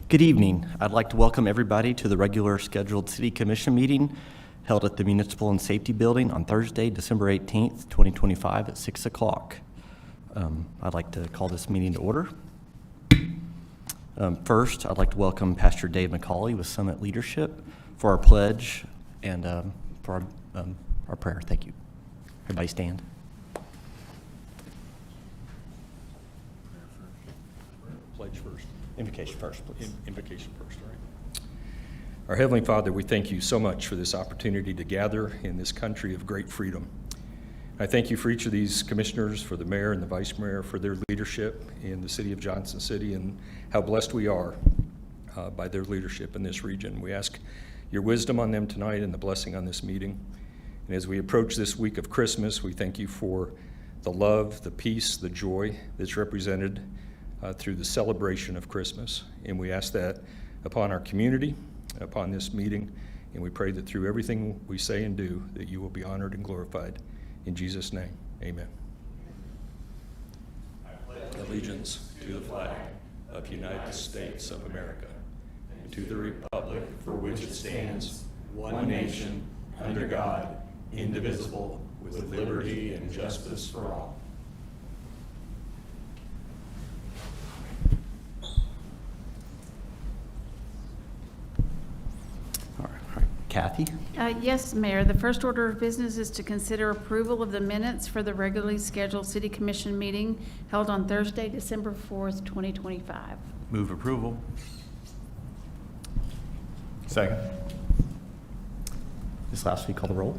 Good evening. I'd like to welcome everybody to the regular scheduled City Commission meeting held at the Municipal and Safety Building on Thursday, December 18th, 2025 at 6 o'clock. I'd like to call this meeting to order. First, I'd like to welcome Pastor Dave McCauley with Summit Leadership for our pledge and for our prayer. Thank you. Everybody stand. Pledge first. Invocation first, please. Invocation first, all right. Our Heavenly Father, we thank you so much for this opportunity to gather in this country of great freedom. I thank you for each of these commissioners, for the mayor and the vice mayor, for their leadership in the city of Johnson City, and how blessed we are by their leadership in this region. We ask your wisdom on them tonight and the blessing on this meeting. And as we approach this week of Christmas, we thank you for the love, the peace, the joy that's represented through the celebration of Christmas. And we ask that upon our community, upon this meeting, and we pray that through everything we say and do, that you will be honored and glorified. In Jesus' name, amen. I pledge allegiance to the flag of the United States of America and to the republic for which it stands, one nation, under God, indivisible, with liberty and justice for all. Kathy? Yes, Mayor. The first order of business is to consider approval of the minutes for the regularly scheduled City Commission meeting held on Thursday, December 4th, 2025. Move approval. Second. This last week, call the roll.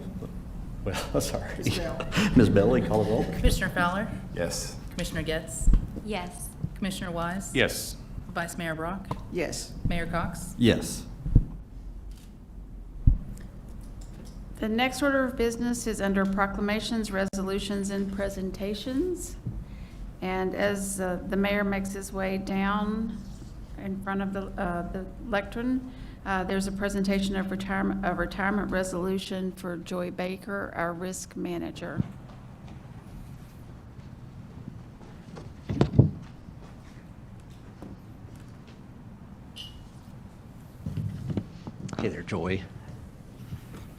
Well, sorry. Ms. Bailey, call the roll. Commissioner Fowler? Yes. Commissioner Getz? Yes. Commissioner Wise? Yes. Vice Mayor Brock? Yes. Mayor Cox? Yes. The next order of business is under proclamations, resolutions, and presentations. And as the mayor makes his way down in front of the lectern, there's a presentation of retirement resolution for Joy Baker, our risk manager. Hey there, Joy.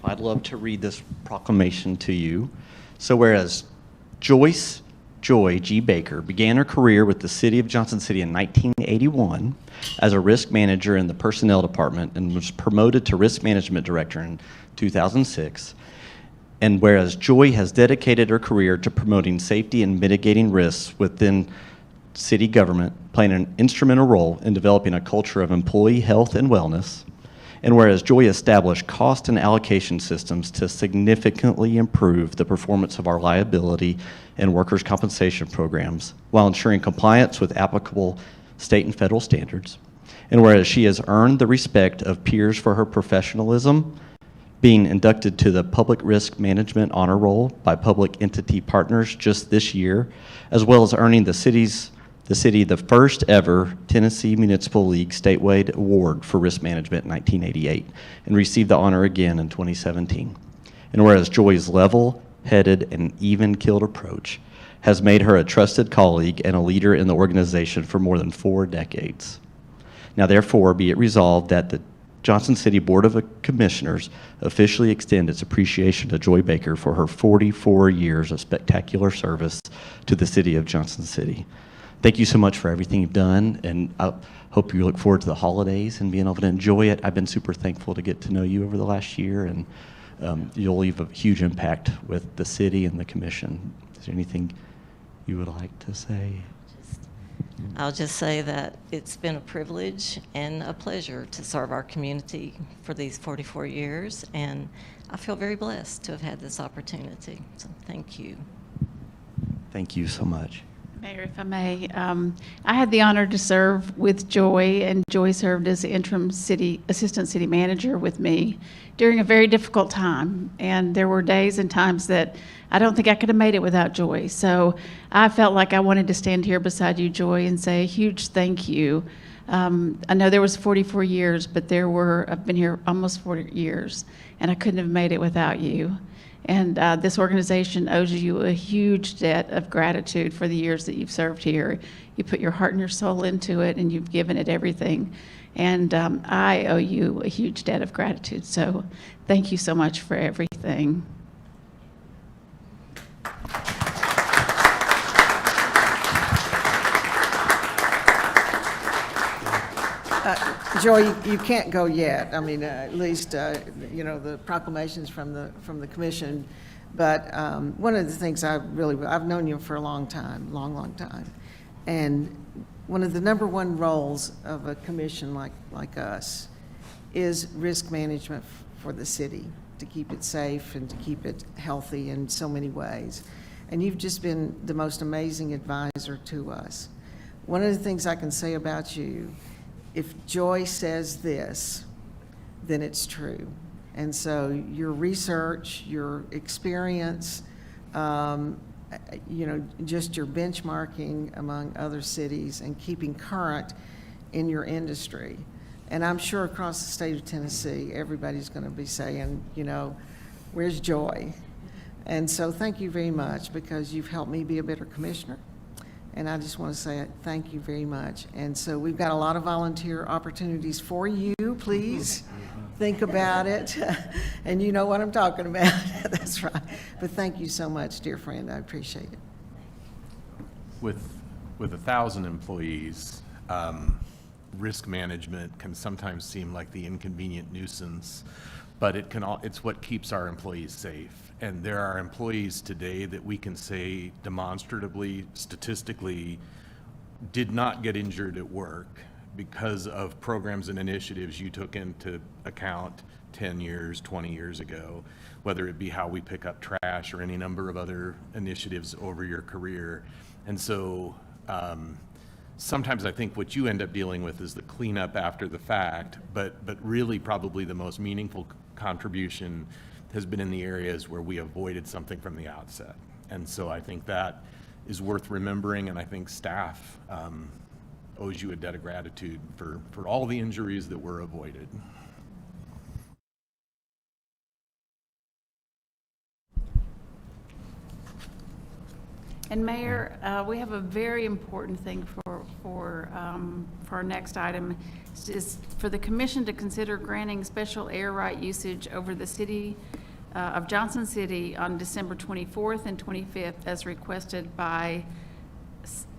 I'd love to read this proclamation to you. So whereas Joyce Joy G. Baker began her career with the City of Johnson City in 1981 as a risk manager in the personnel department and was promoted to risk management director in 2006. And whereas Joy has dedicated her career to promoting safety and mitigating risks within city government, playing an instrumental role in developing a culture of employee health and wellness. And whereas Joy established cost and allocation systems to significantly improve the performance of our liability and workers' compensation programs while ensuring compliance with applicable state and federal standards. And whereas she has earned the respect of peers for her professionalism, being inducted to the Public Risk Management Honor Roll by Public Entity Partners just this year, as well as earning the city the first ever Tennessee Municipal League statewide award for risk management in 1988 and received the honor again in 2017. And whereas Joy's level-headed and even-keeled approach has made her a trusted colleague and a leader in the organization for more than 4 decades. Now therefore be it resolved that the Johnson City Board of Commissioners officially extend its appreciation to Joy Baker for her 44 years of spectacular service to the City of Johnson City. Thank you so much for everything you've done, and I hope you look forward to the holidays and being able to enjoy it. I've been super thankful to get to know you over the last year, and you'll leave a huge impact with the city and the commission. Is there anything you would like to say? I'll just say that it's been a privilege and a pleasure to serve our community for these 44 years, and I feel very blessed to have had this opportunity. So thank you. Thank you so much. Mayor, if I may, I had the honor to serve with Joy, and Joy served as the interim assistant city manager with me during a very difficult time. And there were days and times that I don't think I could have made it without Joy. So I felt like I wanted to stand here beside you, Joy, and say a huge thank you. I know there was 44 years, but I've been here almost 40 years, and I couldn't have made it without you. And this organization owes you a huge debt of gratitude for the years that you've served here. You put your heart and your soul into it, and you've given it everything. And I owe you a huge debt of gratitude. So thank you so much for everything. Joy, you can't go yet. I mean, at least, you know, the proclamations from the commission. But one of the things I've known you for a long time, long time. And one of the number one roles of a commission like us is risk management for the city, to keep it safe and to keep it healthy in so many ways. And you've just been the most amazing advisor to us. One of the things I can say about you, if Joy says this, then it's true. And so your research, your experience, you know, just your benchmarking among other cities and keeping current in your industry. And I'm sure across the state of Tennessee, everybody's going to be saying, you know, where's Joy? And so thank you very much, because you've helped me be a better commissioner. And I just want to say thank you very much. And so we've got a lot of volunteer opportunities for you. Please think about it. And you know what I'm talking about. That's right. But thank you so much, dear friend. I appreciate it. With 1,000 employees, risk management can sometimes seem like the inconvenient nuisance, but it's what keeps our employees safe. And there are employees today that we can say demonstratively, statistically, did not get injured at work because of programs and initiatives you took into account 10 years, 20 years ago, whether it be how we pick up trash or any number of other initiatives over your career. And so sometimes I think what you end up dealing with is the cleanup after the fact, but really probably the most meaningful contribution has been in the areas where we avoided something from the outset. And so I think that is worth remembering, and I think staff owes you a debt of gratitude for all the injuries that were avoided. And Mayor, we have a very important thing for our next item, is for the commission to consider granting special air right usage over the city of Johnson City on December 24th and 25th as requested by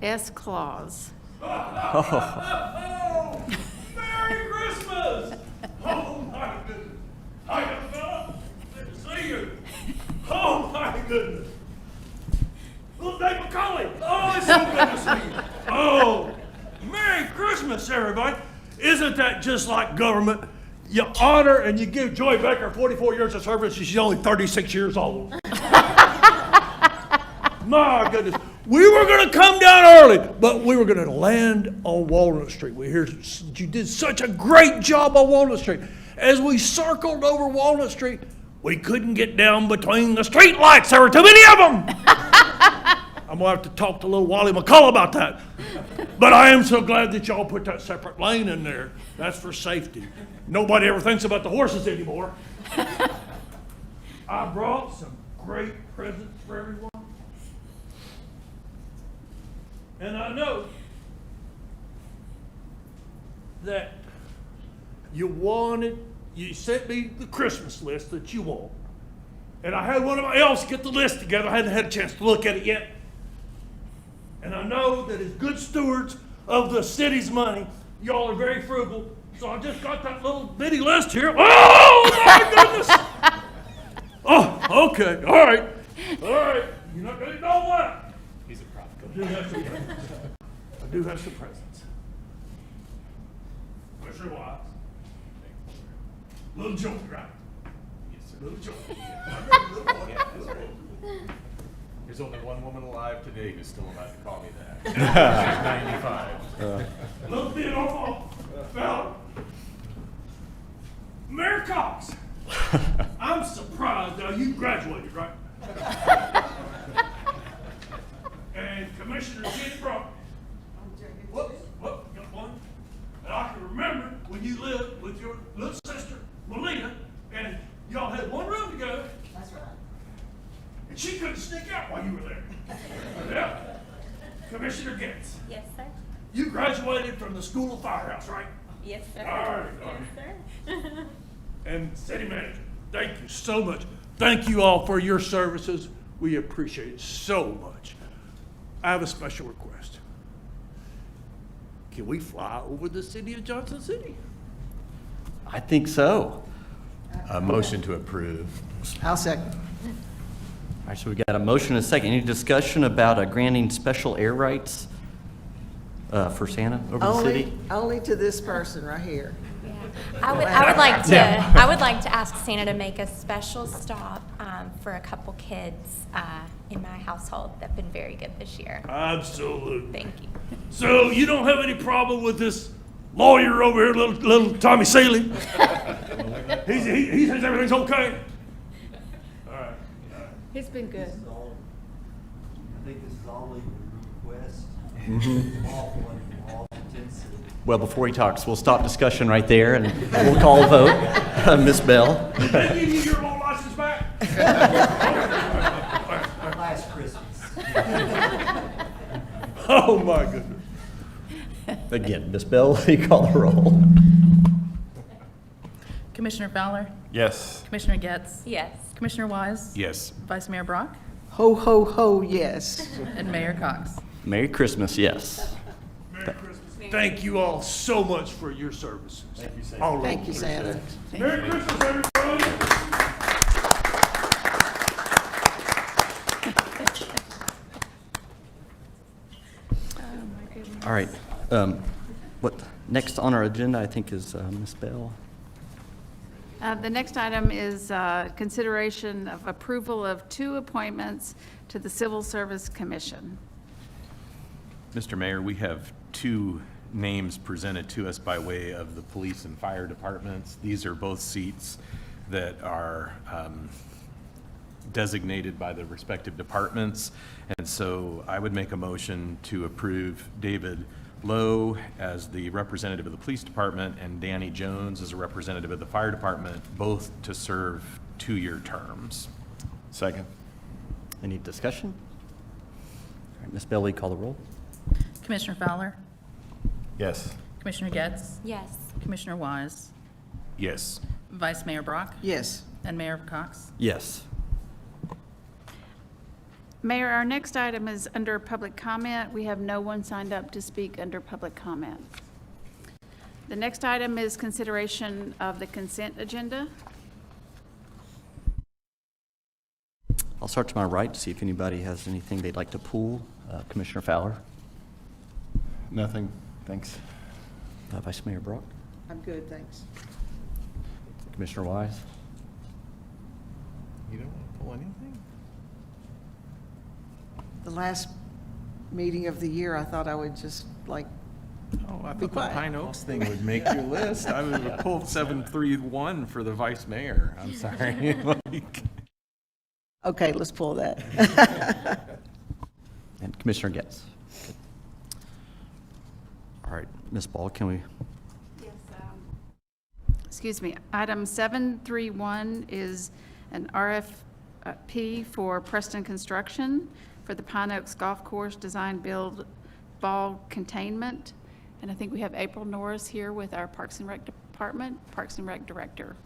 S. Claus. Oh, Merry Christmas! Oh my goodness! Hi, fella. Good to see you. Oh my goodness! Little Dave McCauley. Oh, it's so good to see you. Oh, Merry Christmas, everybody! Isn't that just like government? You honor and you give Joy Baker 44 years of service, and she's only 36 years old. My goodness. We were going to come down early, but we were going to land on Walnut Street. We hear you did such a great job on Walnut Street. As we circled over Walnut Street, we couldn't get down between the street lights. There were too many of them. I'm going to have to talk to little Wally McCullough about that. But I am so glad that y'all put that separate lane in there. That's for safety. Nobody ever thinks about the horses anymore. I brought some great presents for everyone. And I know that you sent me the Christmas list that you want. And I had one of my elves get the list together. I hadn't had a chance to look at it yet. And I know that as good stewards of the city's money, y'all are very frugal. So I just got that little bitty list here. Oh, my goodness! Oh, okay. All right. You're not going to know what. He's a prop. I do have some presents. I do have some presents. Where's your wife? Little Joey, right? Yes, sir. Little Joey. Yeah, that's right. There's only one woman alive today who's still allowed to call me that. She's 95. Little bit off fella. Mayor Cox. I'm surprised. Now, you graduated, right? And Commissioner Jenny Brock. Whoops, got one. And I can remember when you lived with your little sister, Melita, and y'all had one room together. That's right. the School of Firehouse, right? Yes, sir. All right, all Yes, sir. And city manager, thank you so much. Thank you all for your services. We appreciate it so much. I have a special request. Can we fly over the city of Johnson City? I think so. A motion to approve. I'll second. All right, so we got a motion and a second. Any discussion about granting special air rights for Santa over the city? Only to this person right here. I would like to ask Santa to make a special stop for a couple kids in my household that've been very good this year. Absolutely. Thank you. So you don't have any problem with this lawyer over here, little Tommy Seeley? He says everything's okay? All right. He's been good. I think this is all legal request. Mm-hmm. Lawful and lawful intensity. Well, before he talks, we'll stop discussion right there and we'll call a vote. Ms. Bell? Did they give you your law license back? Last Christmas. Oh, my goodness. Again, Ms. Bell, you call the roll. Commissioner Fowler? Yes. Commissioner Getz? Yes. Commissioner Wise? Yes. Vice Mayor Brock? Ho, ho, ho, yes. And Mayor Cox? Merry Christmas, yes. Merry Christmas. Thank you all so much for your services. Thank you, Santa. Thank you, Santa. Merry Christmas, everybody. All right. What next on our agenda, I think, is Ms. Bell. The next item is consideration of approval of 2 appointments to the Civil Service Commission. Mr. Mayor, we have 2 names presented to us by way of the police and fire departments. These are both seats that are designated by the respective departments. And so I would make a motion to approve David Lowe as the representative of the police department and Danny Jones as a representative of the fire department, both to serve 2-year terms. Second. Any discussion? All right, Ms. Bell, will you call the roll? Commissioner Fowler? Yes. Commissioner Getz? Yes. Commissioner Wise? Yes. Vice Mayor Brock? Yes. And Mayor Cox? Yes. Mayor, our next item is under public comment. We have no one signed up to speak under public comment. The next item is consideration of the consent agenda. I'll start to my right to see if anybody has anything they'd like to pull. Commissioner Fowler? Nothing. Thanks. Vice Mayor Brock? I'm good, thanks. Commissioner Wise? You don't want to pull anything? The last meeting of the year, I thought I would just like, Oh, I Be thought the quiet. Pine Oaks thing would make your list. I would have pulled 731 for the vice mayor. I'm sorry. Like- okay, let's pull that. And Commissioner Getz? All right, Ms. Ball, can we? Yes. Excuse me. Item 731 is an RFP for Preston Construction for the Pine Oaks Golf Course Design Build Ball Containment. And I think we have April Norris here with our Parks and Rec Department, Parks and Rec Director,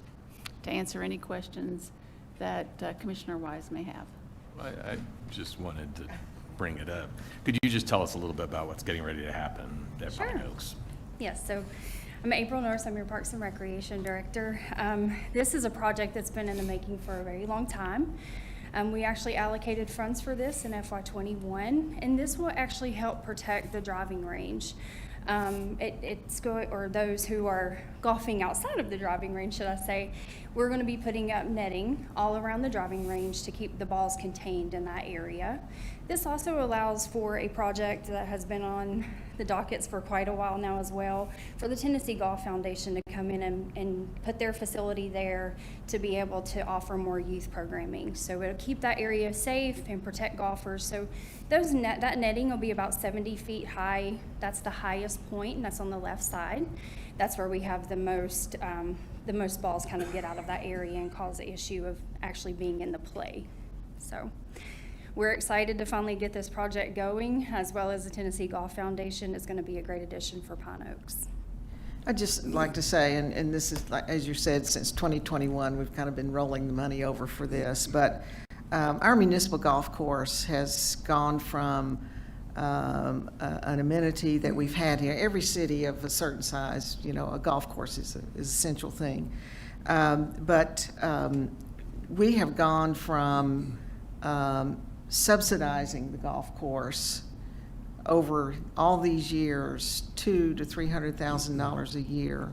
to answer any questions that Commissioner Wise may have. I just wanted to bring it up. Could you just tell us a little bit about what's getting ready to happen at Pine Sure. Oaks? Yes, so I'm April Norris, I'm your Parks and Recreation Director. This is a project that's been in the making for a very long time. We actually allocated funds for this in FY21, and this will actually help protect the driving range. Or those who are golfing outside of the driving range, should I say, we're going to be putting up netting all around the driving range to keep the balls contained in that area. This also allows for a project that has been on the dockets for quite a while now as well, for the Tennessee Golf Foundation to come in and put their facility there to be able to offer more youth programming. So it'll keep that area safe and protect golfers. So that netting will be about 70 feet high. That's the highest point, and that's on the left side. That's where we have the most balls kind of get out of that area and cause the issue of actually being in the play. So we're excited to finally get this project going, as well as the Tennessee Golf Foundation is going to be a great addition for Pine Oaks. I'd just like to say, and this is, like, as you said, since 2021, we've kind of been rolling the money over for this, but our municipal golf course has gone from an amenity that we've had here. Every city of a certain size, you know, a golf course is an essential thing. But we have gone from subsidizing the golf course over all these years, $200,000 to $300,000 a year.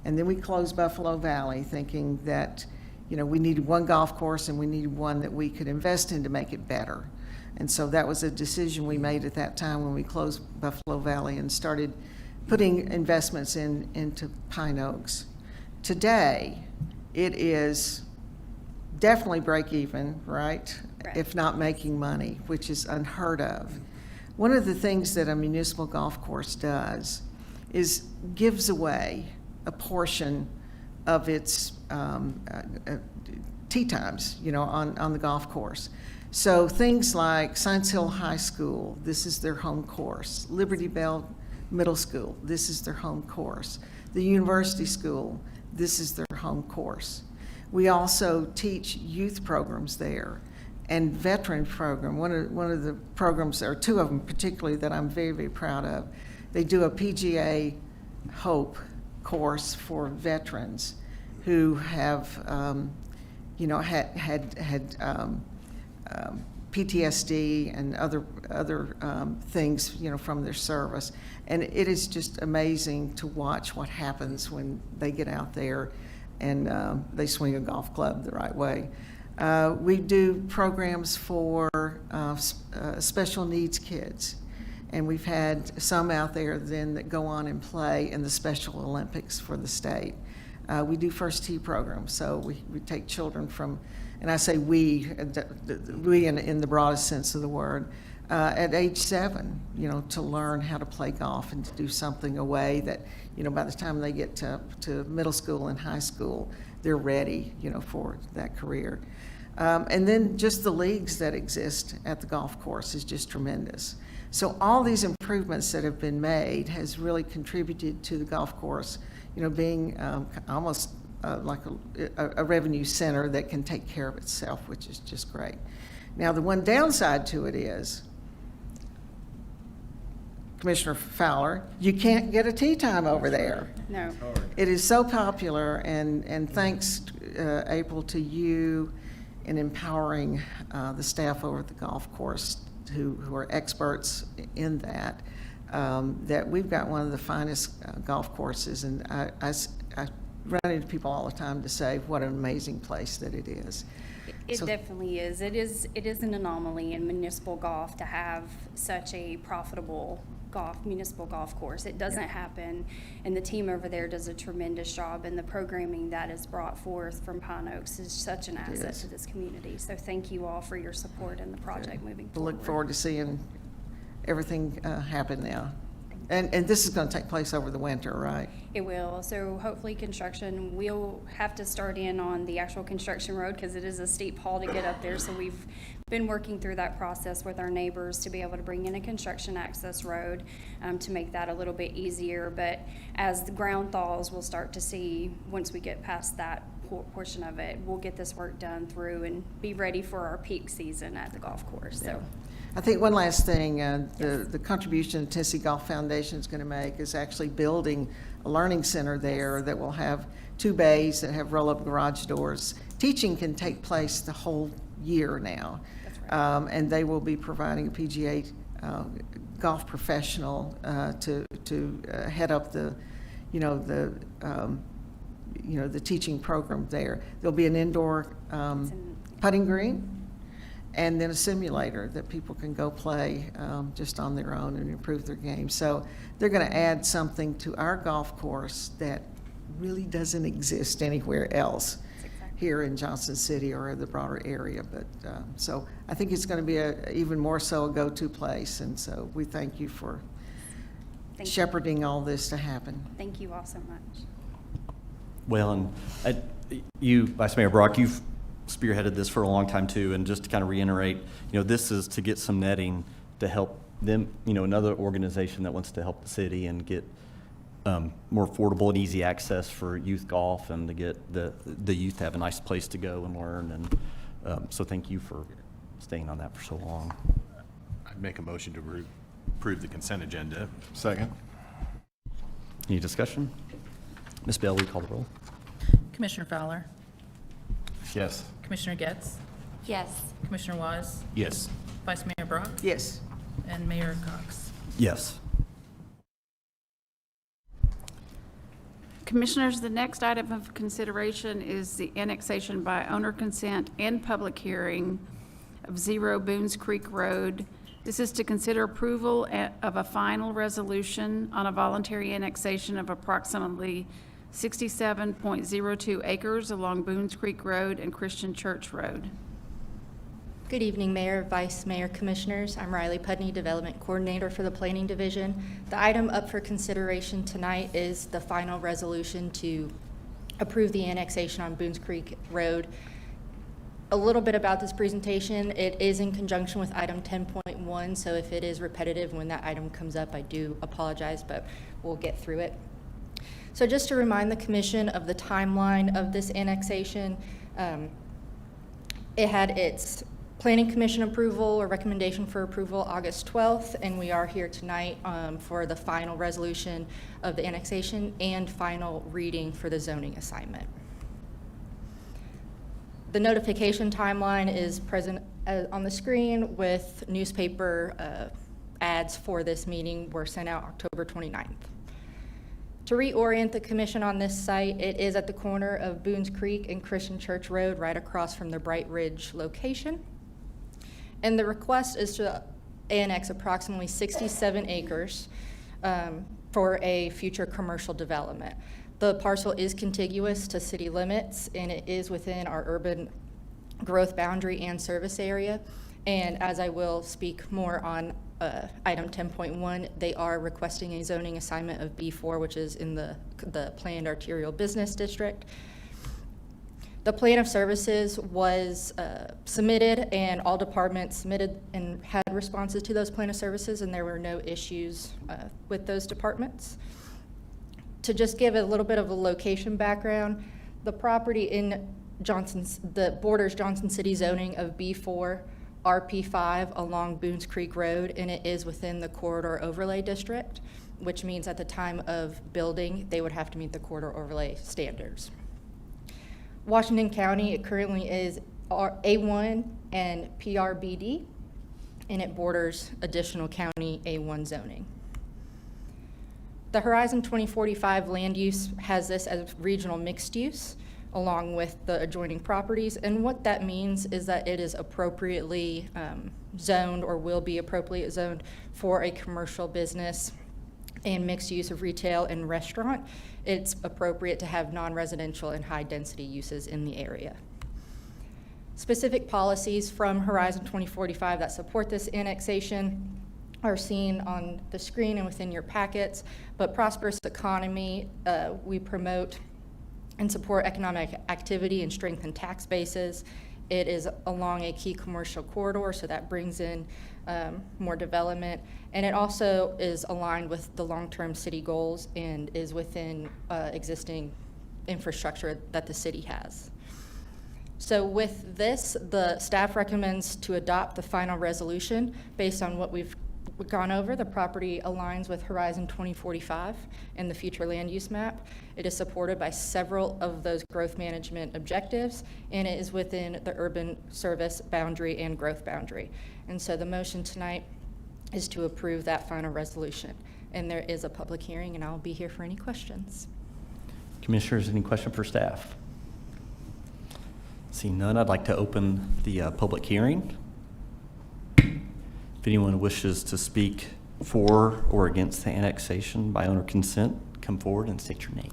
And then we closed Buffalo Valley thinking that, you know, we needed one golf course and we needed one that we could invest in to make it better. And so that was a decision we made at that time when we closed Buffalo Valley and started putting investments into Pine Oaks. Today, it is definitely break even, right? Correct. If not making money, which is unheard of. One of the things that a municipal golf course does is gives away a portion of its tee times, you know, on the golf course. So things like Science Hill High School, this is their home course. Liberty Bell Middle School, this is their home course. The University School, this is their home course. We also teach youth programs there and veteran program. One of the programs, or two of them particularly, that I'm very, very proud of, they do a PGA Hope course for veterans who have, you know, had PTSD and other things, you know, from their service. And it is just amazing to watch what happens when they get out there and they swing a golf club the right way. We do programs for special needs kids, and we've had some out there then that go on and play in the Special Olympics for the state. We do first tee programs, so we take children from, and I say we in the broadest sense of the word, at age 7, you know, to learn how to play golf and to do something a way that, you know, by the time they get to middle school and high school, they're ready, you know, for that career. And then just the leagues that exist at the golf course is just tremendous. So all these improvements that have been made has really contributed to the golf course, you know, being almost like a revenue center that can take care of itself, which is just great. Now, the one downside to it is, Commissioner Fowler, you can't get a tee time over there. No. It is so popular, and thanks, April, to you in empowering the staff over at the golf course who are experts in that, that we've got one of the finest golf courses. And I run into people all the time to say what an amazing place that it is. It So- definitely is. It is an anomaly in municipal golf to have such a profitable municipal golf course. It doesn't happen, and the team over there does a tremendous job, and the programming that is brought forth from Pine Oaks is such an asset is. to this community. So thank you all for your support in the project moving We'll forward. look forward to seeing everything happen now. And this is going to take place over the winter, right? It will. So hopefully construction, we'll have to start in on the actual construction road because it is a steep haul to get up there. So we've been working through that process with our neighbors to be able to bring in a construction access road to make that a little bit easier. But as the ground thaws, we'll start to see, once we get past that portion of it, we'll get this work done through and be ready for our peak season at the golf course. So. I think one last thing, the contribution the Tennessee Golf Foundation is going to make is actually building a learning center there that will have 2 bays that have roll-up garage doors. Teaching can take place the whole year now. That's right. And they will be providing a PGA golf professional to head up the teaching program there. There'll be an indoor putting green, and then a simulator that people can go play just on their own and improve their game. So they're going to add something to our golf course that really doesn't exist anywhere else here in Johnson City or the broader area. But so I think it's going to be even more so a go-to place. And so we thank you for Thank you. shepherding all this to happen. Thank you all so much. Well, and you, Vice Mayor Brock, you've spearheaded this for a long time too, and just to kind of reiterate, this is to get some netting to help them, another organization that wants to help the city and get more affordable and easy access for youth golf and to get the youth to have a nice place to go and learn. And so thank you for staying on that for so long. I'd make a motion to approve the consent agenda. Second. Any discussion? Ms. Bell, will you call the roll? Commissioner Fowler? Yes. Commissioner Getz? Yes. Commissioner Wise? Yes. Vice Mayor Brock? Yes. And Mayor Cox. Yes. Commissioners, the next item of consideration is the annexation by owner consent and public hearing of 0 Boones Creek Road. This is to consider approval of a final resolution on a voluntary annexation of approximately 67.02 acres along Boones Creek Road and Christian Church Road. Good evening, Mayor, Vice Mayor, Commissioners. I'm Riley Pudney, Development Coordinator for the Planning Division. The item up for consideration tonight is the final resolution to approve the annexation on Boones Creek Road. A little bit about this presentation. It is in conjunction with item 10.1, so if it is repetitive when that item comes up, I do apologize, but we'll get through it. So just to remind the Commission of the timeline of this annexation, it had its Planning Commission approval or recommendation for approval August 12th, and we are here tonight for the final resolution of the annexation and final reading for the zoning assignment. The notification timeline is present on the screen with newspaper ads for this meeting were sent out October 29th. To reorient the Commission on this site, it is at the corner of Boones Creek and Christian Church Road, right across from the Bright Ridge location. And the request is to annex approximately 67 acres for a future commercial development. The parcel is contiguous to city limits, and it is within our urban growth boundary and service area. And as I will speak more on item 10.1, they are requesting a zoning assignment of B4, which is in the planned arterial business district. The plan of services was submitted, and all departments submitted and had responses to those plan of services, and there were no issues with those departments. To just give a little bit of a location background, the property in the borders Johnson City zoning of B4, RP5 along Boones Creek Road, and it is within the corridor overlay district, which means at the time of building, they would have to meet the corridor overlay standards. Washington County, it currently is A1 and PRBD, and it borders additional county A1 zoning. The Horizon 2045 land use has this as regional mixed use along with the adjoining properties, and what that means is that it is appropriately zoned or will be appropriately zoned for a commercial business and mixed use of retail and restaurant. It's appropriate to have non-residential and high-density uses in the area. Specific policies from Horizon 2045 that support this annexation are seen on the screen and within your packets, but prosperous economy, we promote and support economic activity and strengthen tax bases. It is along a key commercial corridor, so that brings in more development. And it also is aligned with the long-term city goals and is within existing infrastructure that the city has. So with this, the staff recommends to adopt the final resolution based on what we've gone over. The property aligns with Horizon 2045 and the future land use map. It is supported by several of those growth management objectives, and it is within the urban service boundary and growth boundary. And so the motion tonight is to approve that final resolution. And there is a public hearing, and I'll be here for any questions. Commissioners, any question for staff? Seeing none, I'd like to open the public hearing. If anyone wishes to speak for or against the annexation by owner consent, come forward and state your name.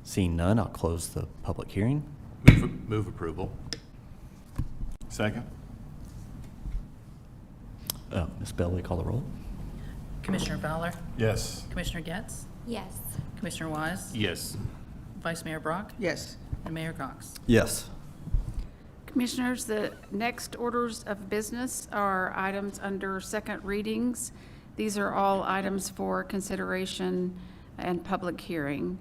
Seeing none, I'll close the public hearing. Move approval. Second. Ms. Bell, will you call the roll? Commissioner Fowler? Yes. Commissioner Getz? Yes. Commissioner Wise? Yes. Vice Mayor Brock? Yes. and Mayor Cox. Yes. Commissioners, the next orders of business are items under second readings. These are all items for consideration and public hearing.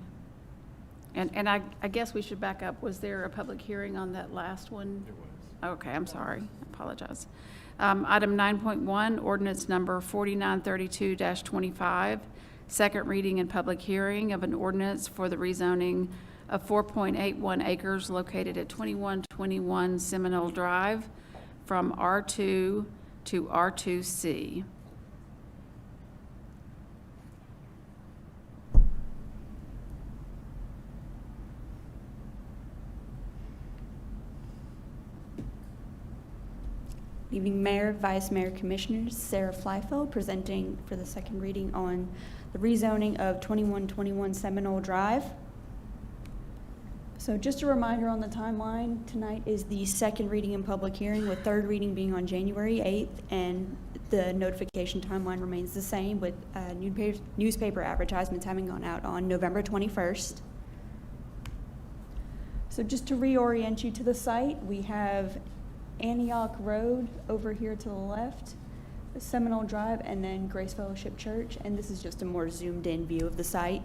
And I guess we should back up. Was there a public hearing on that last one? There was. Okay, I'm sorry. I apologize. Item 9.1, ordinance number 4932-25, second reading and public hearing of an ordinance for the rezoning of 4.81 acres located at 2121 Seminole Drive from R2 to R2C. Evening, Mayor, Vice Mayor, Commissioners. Sarah Flyfeld presenting for the second reading on the rezoning of 2121 Seminole Drive. So just a reminder on the timeline, tonight is the second reading and public hearing, with third reading being on January 8th, and the notification timeline remains the same, with newspaper advertisements having gone out on November 21st. So just to reorient you to the site, we have Antioch Road over here to the left, Seminole Drive, and then Grace Fellowship Church, and this is just a more zoomed in view of the site.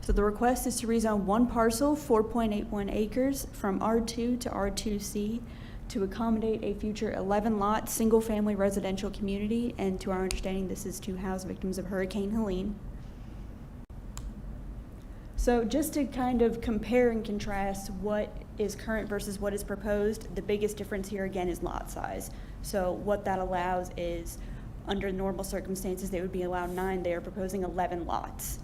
So the request is to rezone one parcel, 4.81 acres, from R2 to R2C to accommodate a future 11-lot single-family residential community, and to our understanding, this is to house victims of Hurricane Helene. So just to kind of compare and contrast what is current versus what is proposed, the biggest difference here again is lot size. So what that allows is, under normal circumstances, they would be allowed 9. They are proposing 11 lots.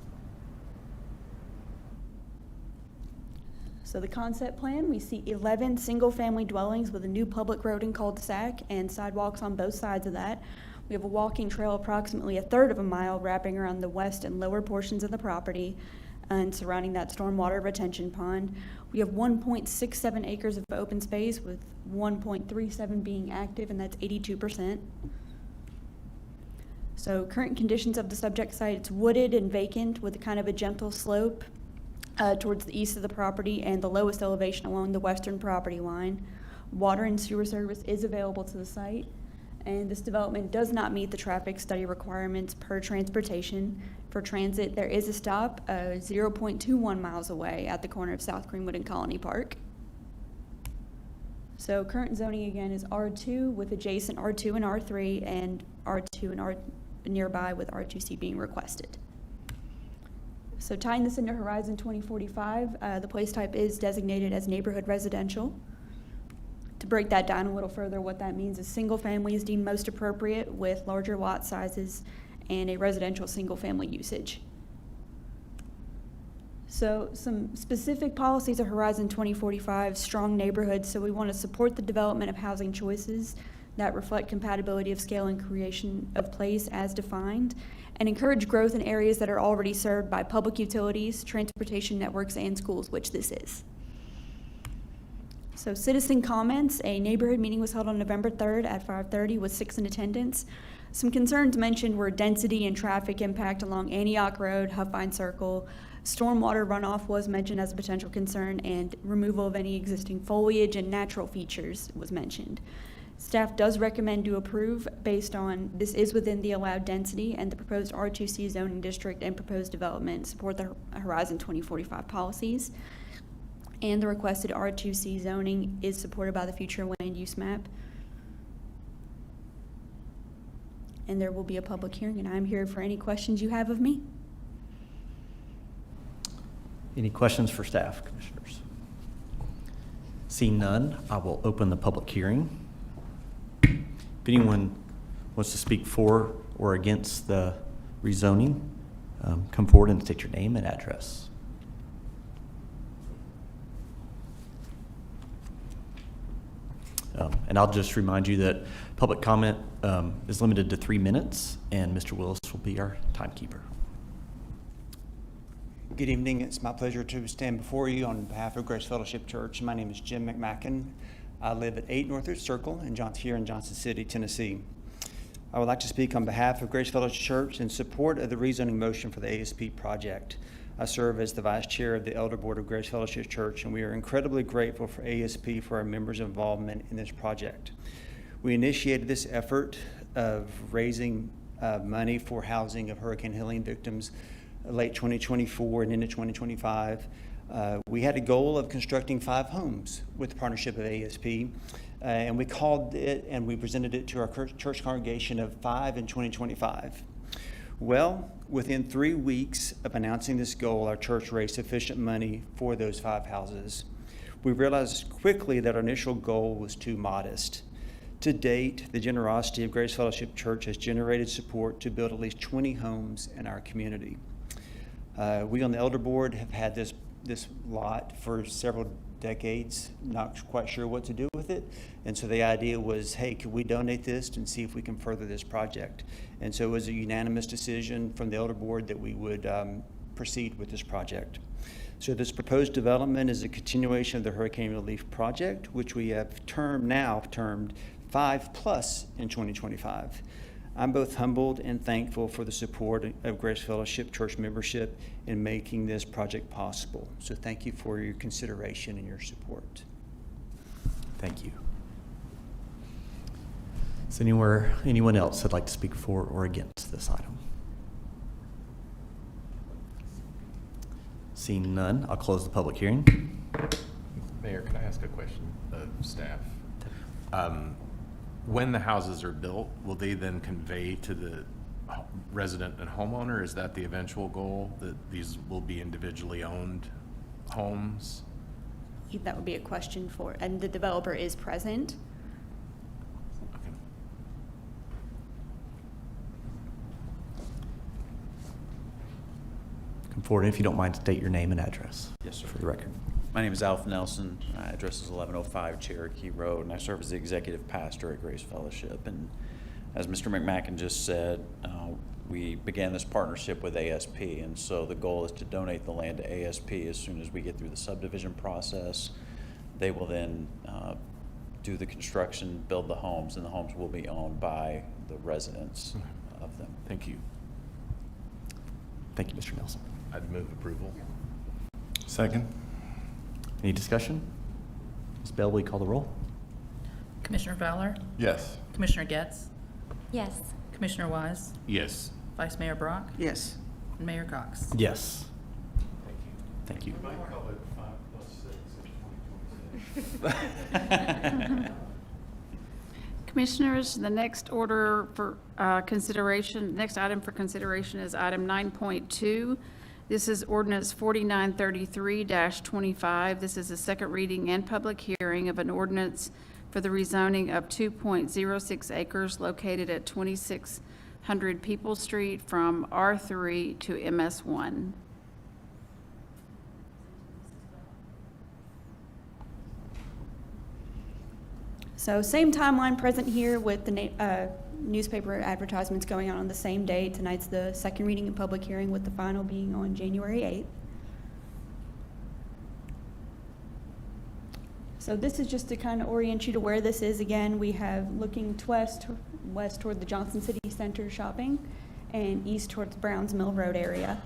So the concept plan, we see 11 single-family dwellings with a new public road and cul-de-sac and sidewalks on both sides of that. We have a walking trail approximately 1/3 of a mile wrapping around the west and lower portions of the property and surrounding that stormwater retention pond. We have 1.67 acres of open space, with 1.37 being active, and that's 82%. So current conditions of the subject site, it's wooded and vacant with kind of a gentle slope towards the east of the property and the lowest elevation along the western property line. Water and sewer service is available to the site, and this development does not meet the traffic study requirements per transportation. For transit, there is a stop 0.21 miles away at the corner of South Greenwood and Colony Park. So current zoning again is R2 with adjacent R2 and R3, and R2 and R nearby with R2C being requested. So tying this into Horizon 2045, the place type is designated as neighborhood residential. To break that down a little further, what that means is single family is deemed most appropriate with larger lot sizes and a residential single family usage. So some specific policies of Horizon 2045, strong neighborhoods. So we want to support the development of housing choices that reflect compatibility of scale and creation of place as defined, and encourage growth in areas that are already served by public utilities, transportation networks, and schools, which this is. So citizen comments, a neighborhood meeting was held on November 3rd at 5:30 with 6 in attendance. Some concerns mentioned were density and traffic impact along Antioch Road, Huffine Circle. Stormwater runoff was mentioned as a potential concern, and removal of any existing foliage and natural features was mentioned. Staff does recommend to approve based on this is within the allowed density, and the proposed R2C zoning district and proposed development support the Horizon 2045 policies. And the requested R2C zoning is supported by the future land use map. And there will be a public hearing, and I'm here for any questions you have of me. Any questions for staff, commissioners? Seeing none, I will open the public hearing. If anyone wants to speak for or against the rezoning, come forward and state your name and address. And I'll just remind you that public comment is limited to 3 minutes, and Mr. Willis will be our timekeeper. Good evening. It's my pleasure to stand before you on behalf of Grace Fellowship Church. My name is Jim McMacken. I live at 8 Northridge Circle here in Johnson City, Tennessee. I would like to speak on behalf of Grace Fellowship Church in support of the rezoning motion for the ASP project. I serve as the Vice Chair of the Elder Board of Grace Fellowship Church, and we are incredibly grateful for ASP for our members' involvement in this project. We initiated this effort of raising money for housing of Hurricane Helene victims late 2024 and into 2025. We had a goal of constructing 5 homes with the partnership of ASP, and we called it and we presented it to our church congregation of 5 in 2025. Well, within 3 weeks of announcing this goal, our church raised sufficient money for those 5 houses. We realized quickly that our initial goal was too modest. To date, the generosity of Grace Fellowship Church has generated support to build at least 20 homes in our community. We on the Elder Board have had this lot for several decades, not quite sure what to do with it. And so the idea was, hey, could we donate this and see if we can further this project? And so it was a unanimous decision from the Elder Board that we would proceed with this project. So this proposed development is a continuation of the Hurricane Relief Project, which we have termed 5+ in 2025. I'm both humbled and thankful for the support of Grace Fellowship Church membership in making this project possible. So thank you for your consideration and your support. Thank you. Is anyone else that'd like to speak for or against this item? Seeing none, I'll close the public hearing. Mayor, can I ask a question of staff? When the houses are built, will they then convey to the resident and homeowner? Is that the eventual goal, that these will be individually owned homes? That would be a question for, and the developer is present. Okay. Come forward, if you don't mind, state your name and address. Yes, sir. For the record. My name is Alf Nelson. My address is 1105 Cherokee Road, and I serve as the executive pastor at Grace Fellowship. And as Mr. McMacken just said, we began this partnership with ASP, and so the goal is to donate the land to ASP as soon as we get through the subdivision process. They will then do the construction, build the homes, and the homes will be owned by the residents of them. Thank you. Thank you, Mr. Nelson. I'd move approval. Second. Any discussion? Ms. Bell, will you call the roll? Commissioner Fowler? Yes. Commissioner Getz? Yes. Commissioner Wise? Yes. Vice Mayor Brock? Yes. And Mayor Cox? Yes. Thank you. We might call it 5 + 6 in Commissioners, the next order for consideration, next item for consideration is item 9.2. This is ordinance 4933-25. This is a second reading and public hearing of an ordinance for the rezoning of 2.06 acres located at 2600 People Street from R3 to MS1. So same timeline present here with the newspaper advertisements going on the same day. Tonight's the second reading and public hearing, with the final being on January 8th. So this is just to kind of orient you to where this is. Again, we have looking west toward the Johnson City Center shopping and east towards Browns Mill Road area.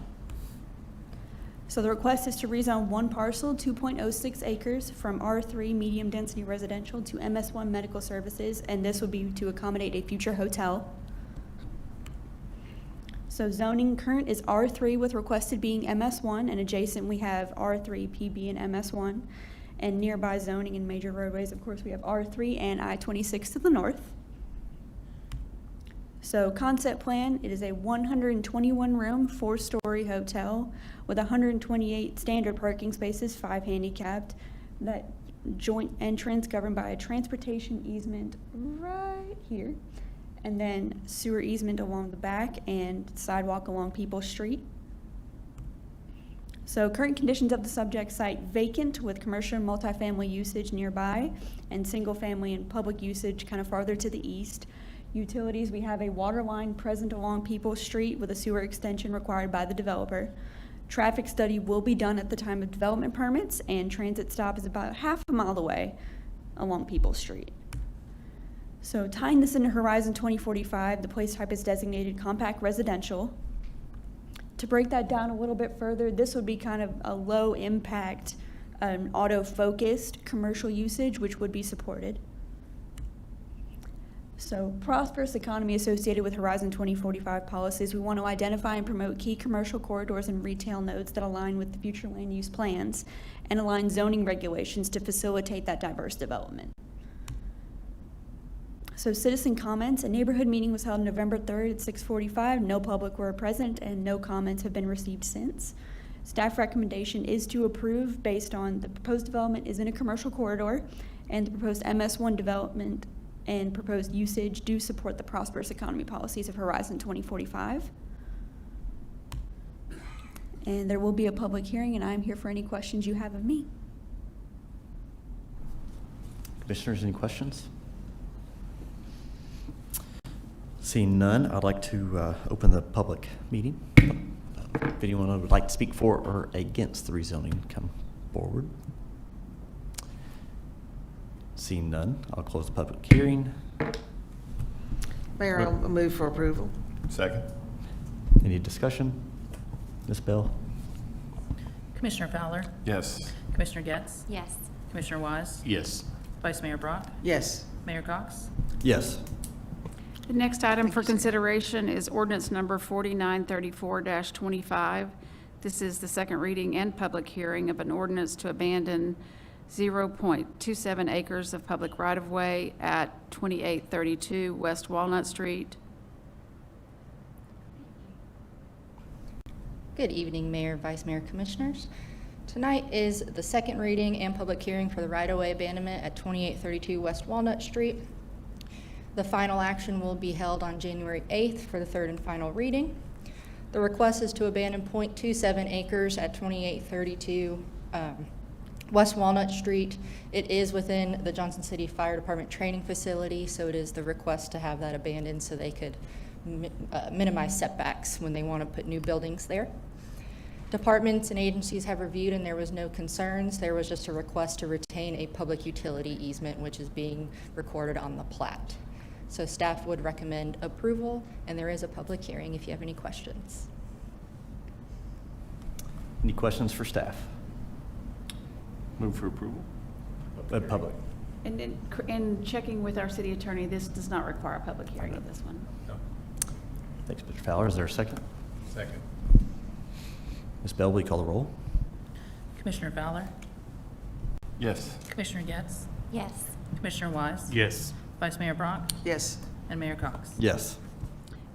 So the request is to rezone one parcel, 2.06 acres, from R3 medium density residential to MS1 medical services, and this would be to accommodate a future hotel. So zoning current is R3 with requested being MS1, and adjacent we have R3, PB, and MS1. And nearby zoning and major roadways, of course, we have R3 and I-26 to the north. So concept plan, it is a 121-room, 4-story hotel with 128 standard parking spaces, 5 handicapped. That joint entrance governed by a transportation easement right here, and then sewer easement along the back and sidewalk along Peoples Street. So current conditions of the subject site: vacant with commercial and multifamily usage nearby, and single family and public usage kind of farther to the east. Utilities, we have a water line present along Peoples Street with a sewer extension required by the developer. Traffic study will be done at the time of development permits, and transit stop is about half a mile away along Peoples Street. So tying this into Horizon 2045, the place type is designated compact residential. To break that down a little bit further, this would be kind of a low impact, auto-focused commercial usage, which would be supported. So prosperous economy associated with Horizon 2045 policies, we want to identify and promote key commercial corridors and retail nodes that align with the future land use plans and align zoning regulations to facilitate that diverse development. So citizen comments, a neighborhood meeting was held November 3rd at 6:45. No public were present and no comments have been received since. Staff recommendation is to approve based on the proposed development is in a commercial corridor and the proposed MS1 development and proposed usage do support the prosperous economy policies of Horizon 2045. And there will be a public hearing, and I'm here for any questions you have of me. Commissioners, any questions? Seeing none, I'd like to open the public meeting. If anyone would like to speak for or against the rezoning, come forward. Seeing none, I'll close the public hearing. Mayor, I'll move for approval. Second. Any discussion? Ms. Bell? Commissioner Fowler? Yes. Commissioner Getz? Yes. Commissioner Wise? Yes. Vice Mayor Brock? Yes. Mayor Cox? Yes. The next item for consideration is ordinance number 4934-25. This is the second reading and public hearing of an ordinance to abandon 0.27 acres of public right-of-way at 2832 West Walnut Street. Good evening, Mayor, Vice Mayor, Commissioners. Tonight is the second reading and public hearing for the right-of-way abandonment at 2832 West Walnut Street. The final action will be held on January 8th for the third and final reading. The request is to abandon 0.27 acres at 2832 West Walnut Street. It is within the Johnson City Fire Department training facility, so it is the request to have that abandoned so they could minimize setbacks when they want to put new buildings there. Departments and agencies have reviewed and there was no concerns. There was just a request to retain a public utility easement, which is being recorded on the plat. So staff would recommend approval, and there is a public hearing if you have any questions. Any questions for staff? Move for approval. Public. And in checking with our city attorney, this does not require a public hearing of this one. Thanks, Mr. Fowler. Is there a second? Second. Ms. Bell, will you call the roll? Commissioner Fowler? Yes. Commissioner Getz? Yes. Commissioner Wise? Yes. Vice Mayor Brock? Yes. And Mayor Cox? Yes.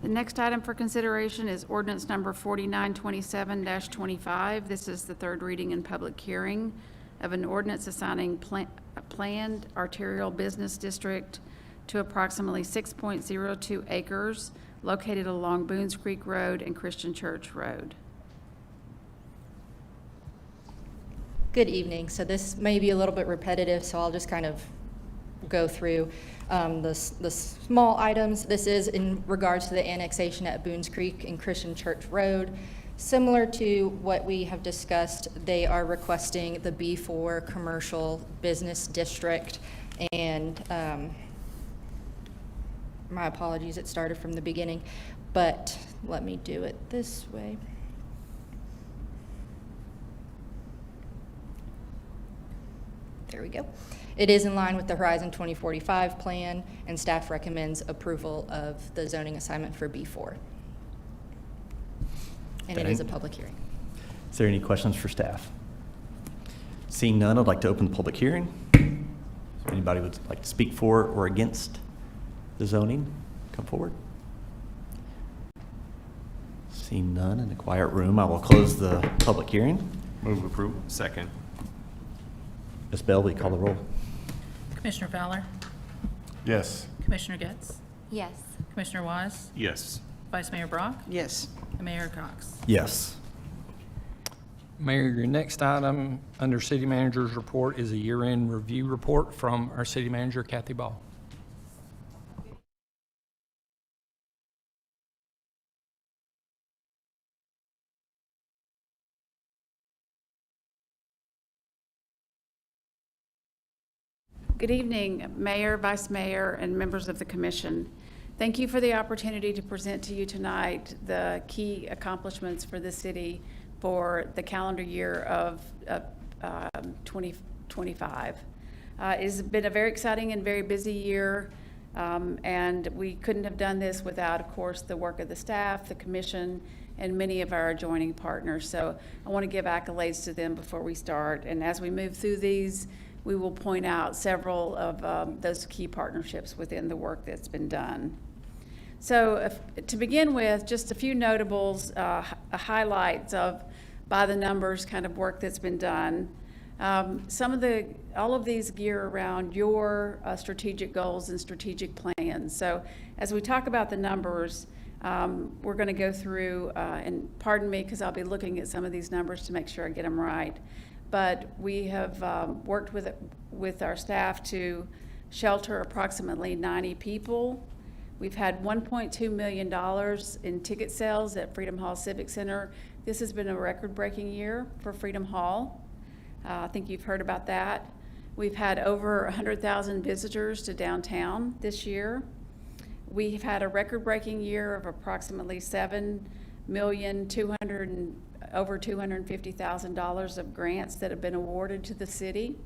The next item for consideration is ordinance number 4927-25. This is the third reading and public hearing of an ordinance assigning a planned arterial business district to approximately 6.02 acres located along Boones Creek Road and Christian Church Road. Good evening. So this may be a little bit repetitive, so I'll just kind of go through the small items. This is in regards to the annexation at Boones Creek and Christian Church Road. Similar to what we have discussed, they are requesting the B4 commercial business district. And my apologies, it started from the beginning, but let me do it this way. There we go. It is in line with the Horizon 2045 plan, and staff recommends approval of the zoning assignment for B4. And it is a public hearing. Is there any questions for staff? Seeing none, I'd like to open the public hearing. If anybody would like to speak for or against the zoning, come forward. Seeing none in the quiet room, I will close the public hearing. Move approval. Second. Ms. Bell, will you call the roll? Commissioner Fowler? Yes. Commissioner Getz? Yes. Commissioner Wise? Yes. Vice Mayor Brock? Yes. And Mayor Cox? Yes. Mayor, your next item under City Manager's report is a year-end review report from our City Manager, Kathy Ball. Good evening, Mayor, Vice Mayor, and members of the Commission. Thank you for the opportunity to present to you tonight the key accomplishments for the city for the calendar year of 2025. It's been a very exciting and very busy year, and we couldn't have done this without, of course, the work of the staff, the commission, and many of our adjoining partners. So I want to give accolades to them before we start. And as we move through these, we will point out several of those key partnerships within the work that's been done. So to begin with, just a few notables, highlights of by the numbers kind of work that's been done. All of these gear around your strategic goals and strategic plans. So as we talk about the numbers, we're going to go through, and pardon me because I'll be looking at some of these numbers to make sure I get them right. But we have worked with our staff to shelter approximately 90 people. We've had $1.2 million in ticket sales at Freedom Hall Civic Center. This has been a record-breaking year for Freedom Hall. I think you've heard about that. We've had over 100,000 visitors to downtown this year. We've had a record-breaking year of approximately over $250,000 of grants that have been awarded to the city.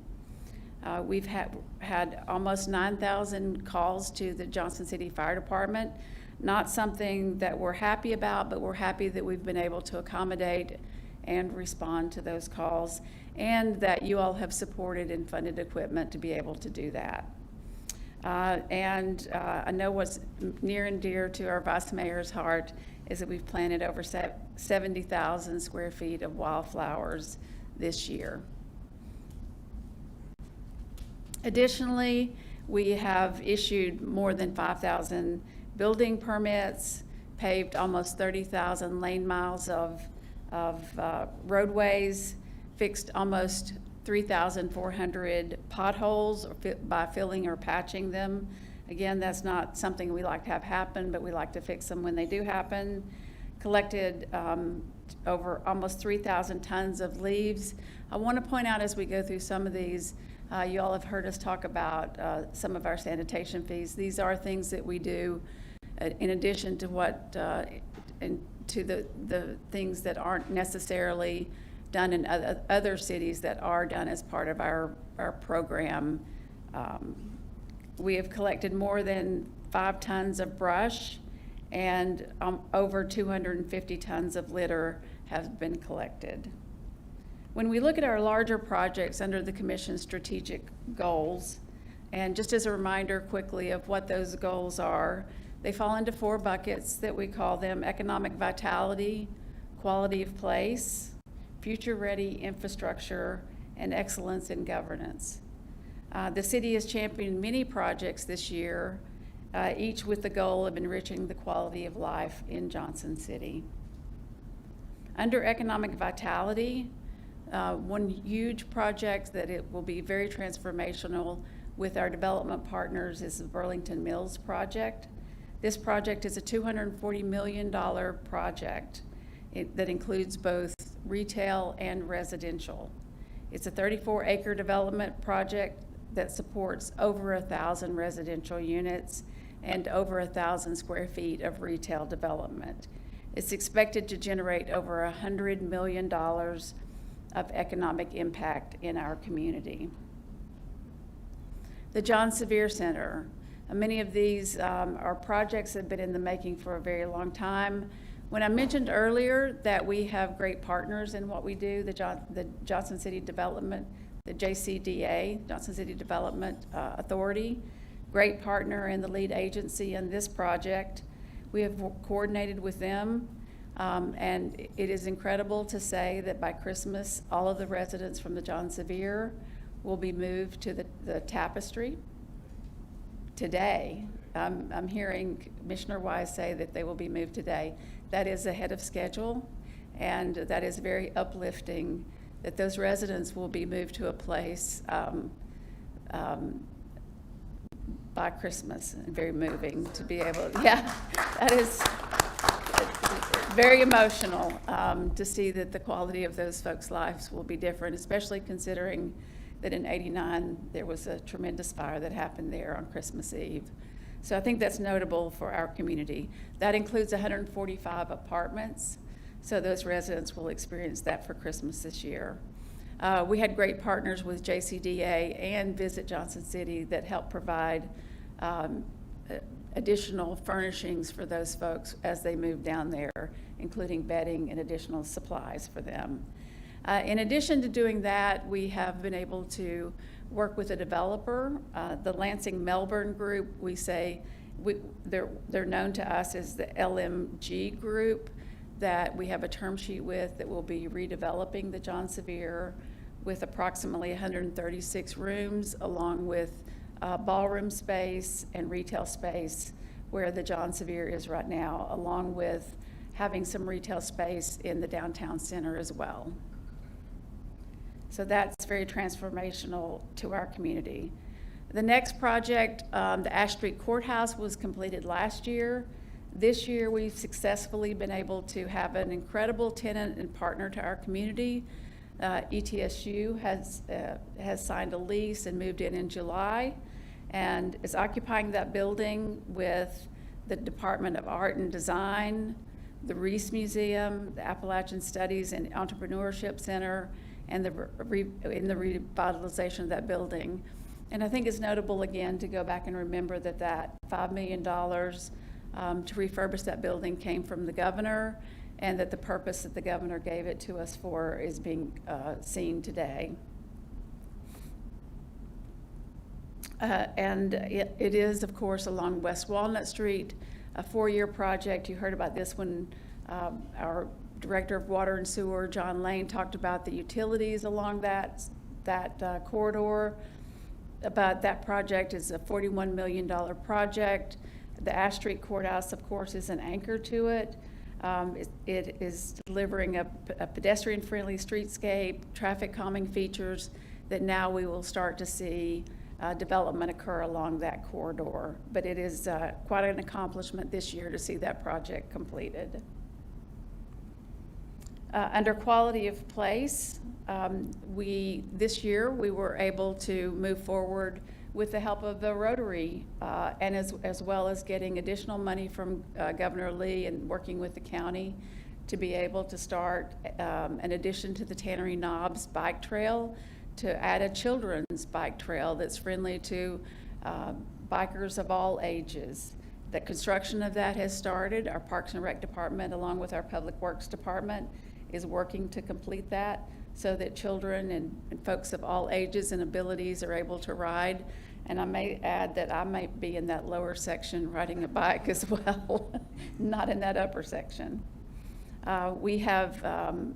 We've had almost 9,000 calls to the Johnson City Fire Department. Not something that we're happy about, but we're happy that we've been able to accommodate and respond to those calls, and that you all have supported and funded equipment to be able to do that. I know what's near and dear to our Vice Mayor's heart is that we've planted over 70,000 square feet of wildflowers this year. Additionally, we have issued more than 5,000 building permits, paved almost 30,000 lane miles of roadways, fixed almost 3,400 potholes by filling or patching them. Again, that's not something we like to have happen, but we like to fix them when they do happen. Collected over almost 3,000 tons of leaves. I want to point out as we go through some of these, you all have heard us talk about some of our sanitation fees. These are things that we do in addition to to the things that aren't necessarily done in other cities that are done as part of our program. We have collected more than 5 tons of brush, and over 250 tons of litter have been collected. When we look at our larger projects under the Commission's strategic goals, and just as a reminder quickly of what those goals are, they fall into 4 buckets that we call them: economic vitality, quality of place, future-ready infrastructure, and excellence in governance. The city has championed many projects this year, each with the goal of enriching the quality of life in Johnson City. Under economic vitality, one huge project that it will be very transformational with our development partners is the Burlington Mills project. This project is a $240 million project that includes both retail and residential. It's a 34-acre development project that supports over 1,000 residential units and over 1,000 square feet of retail development. It's expected to generate over $100 million of economic impact in our community. The John Sevier Center. Many of these are projects that have been in the making for a very long time. When I mentioned earlier that we have great partners in what we do, the Johnson City Development, the JCDA, Johnson City Development Authority, great partner and the lead agency in this project. We have coordinated with them, and it is incredible to say that by Christmas, all of the residents from the John Sevier will be moved to the Tapestry. Today, I'm hearing Commissioner Wise say that they will be moved today. That is ahead of schedule, and that is very uplifting that those residents will be moved to a place by Christmas, and very moving to be able, yeah, that is very emotional to see that the quality of those folks' lives will be different, especially considering that in '89 there was a tremendous fire that happened there on Christmas Eve. So I think that's notable for our community. That includes 145 apartments, so those residents will experience that for Christmas this year. We had great partners with JCDA and Visit Johnson City that helped provide additional furnishings for those folks as they move down there, including bedding and additional supplies for them. In addition to doing that, we have been able to work with a developer, the Lansing Melbourne Group. We say they're known to us as the LMG Group, that we have a term sheet with that will be redeveloping the John Sevier with approximately 136 rooms, along with ballroom space and retail space where the John Sevier is right now, along with having some retail space in the downtown center as well. So that's very transformational to our community. The next project, the Ash Street Courthouse, was completed last year. This year, we've successfully been able to have an incredible tenant and partner to our community. ETSU has signed a lease and moved in July, and is occupying that building with the Department of Art and Design, the Reese Museum, the Appalachian Studies and Entrepreneurship Center, and in the revitalization of that building. And I think it's notable again to go back and remember that $5 million to refurbish that building came from the governor, and that the purpose that the governor gave it to us for is being seen today. And it is, of course, along West Walnut Street, a 4-year project. You heard about this when our Director of Water and Sewer, John Lane, talked about the utilities along that corridor. But that project is a $41 million project. The Ash Street Courthouse, of course, is an anchor to it. It is delivering a pedestrian-friendly streetscape, traffic calming features that now we will start to see development occur along that corridor. But it is quite an accomplishment this year to see that project completed. Under quality of place, this year we were able to move forward with the help of the Rotary, and as well as getting additional money from Governor Lee and working with the county to be able to start an addition to the Tannery Knobs bike trail, to add a children's bike trail that's friendly to bikers of all ages. The construction of that has started. Our Parks and Rec Department, along with our Public Works Department, is working to complete that so that children and folks of all ages and abilities are able to ride. And I may add that I might be in that lower section riding a bike as well, not in that upper section. We have,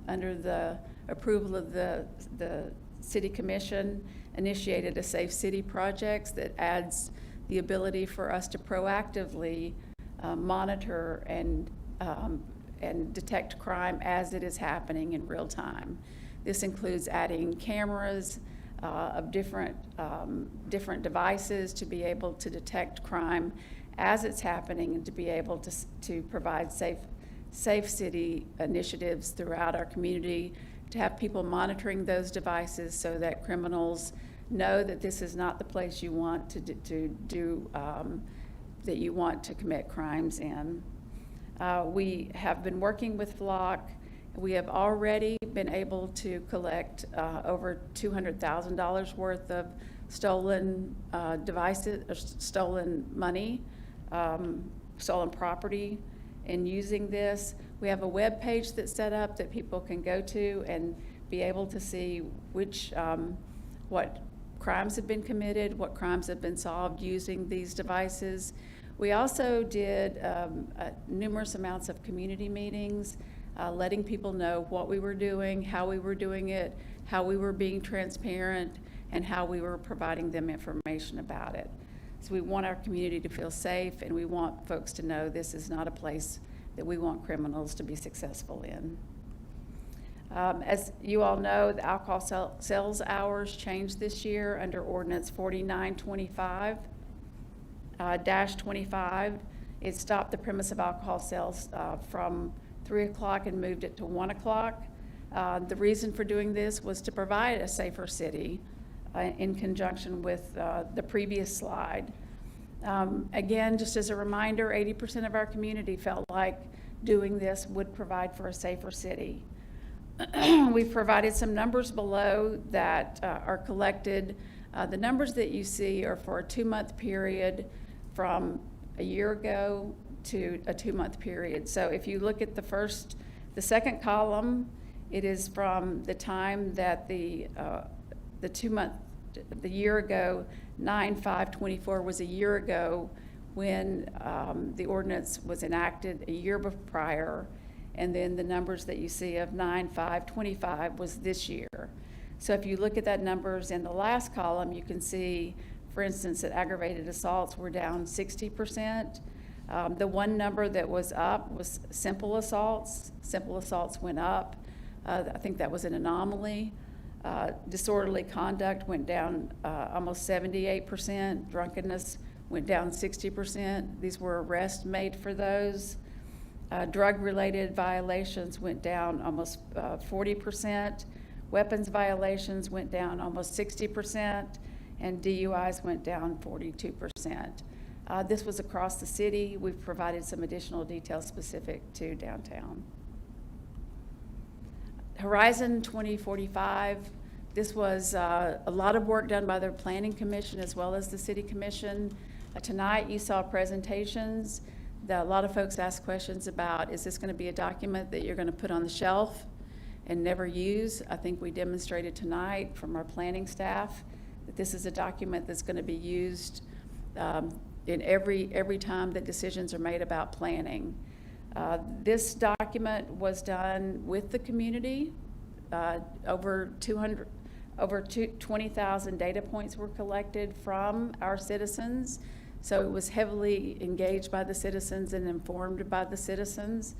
under the approval of the City Commission, initiated a Safe City Projects that adds the ability for us to proactively monitor and detect crime as it is happening in real time. This includes adding cameras of different devices to be able to detect crime as it's happening, and to be able to provide safe city initiatives throughout our community, to have people monitoring those devices so that criminals know that this is not the place you want to do that you want to commit crimes in. We have been working with Flock. We have already been able to collect over $200,000 worth of stolen devices, or stolen money, stolen property. In using this, we have a web page that's set up that people can go to and be able to see what crimes have been committed, what crimes have been solved using these devices. We also did numerous amounts of community meetings, letting people know what we were doing, how we were doing it, how we were being transparent, and how we were providing them information about it. So we want our community to feel safe, and we want folks to know this is not a place that we want criminals to be successful in. As you all know, the alcohol sales hours changed this year under Ordinance 4925-25. It stopped the premise of alcohol sales from 3 o'clock and moved it to 1 o'clock. The reason for doing this was to provide a safer city in conjunction with the previous slide. Again, just as a reminder, 80% of our community felt like doing this would provide for a safer city. We've provided some numbers below that are collected. The numbers that you see are for a 2-month period from a year ago to a 2-month period. So if you look at the second column, it is from the time that the year ago, 9/5/24 was a year ago when the ordinance was enacted a year prior. And then the numbers that you see of 9/5/25 was this year. So if you look at that numbers in the last column, you can see, for instance, that aggravated assaults were down 60%. The one number that was up was simple assaults. Simple assaults went up. I think that was an anomaly. Disorderly conduct went down almost 78%. Drunkenness went down 60%. These were arrests made for those. Drug-related violations went down almost 40%. Weapons violations went down almost 60%. And DUIs went down 42%. This was across the city. We've provided some additional details specific to downtown. Horizon 2045, this was a lot of work done by the Planning Commission as well as the City Commission. Tonight you saw presentations that a lot of folks asked questions about, is this going to be a document that you're going to put on the shelf and never use? I think we demonstrated tonight from our planning staff that this is a document that's going to be used in every time that decisions are made about planning. This document was done with the community. Over 20,000 data points were collected from our citizens. So it was heavily engaged by the citizens and informed by the citizens.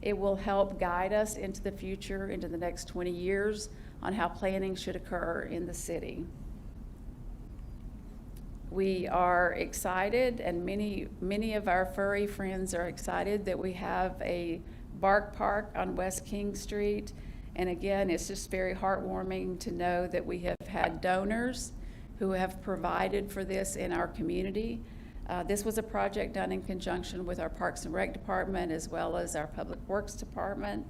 It will help guide us into the future, into the next 20 years, on how planning should occur in the city. We are excited, and many of our furry friends are excited that we have a bark park on West King Street. And again, it's just very heartwarming to know that we have had donors who have provided for this in our community. This was a project done in conjunction with our Parks and Rec Department as well as our Public Works Department.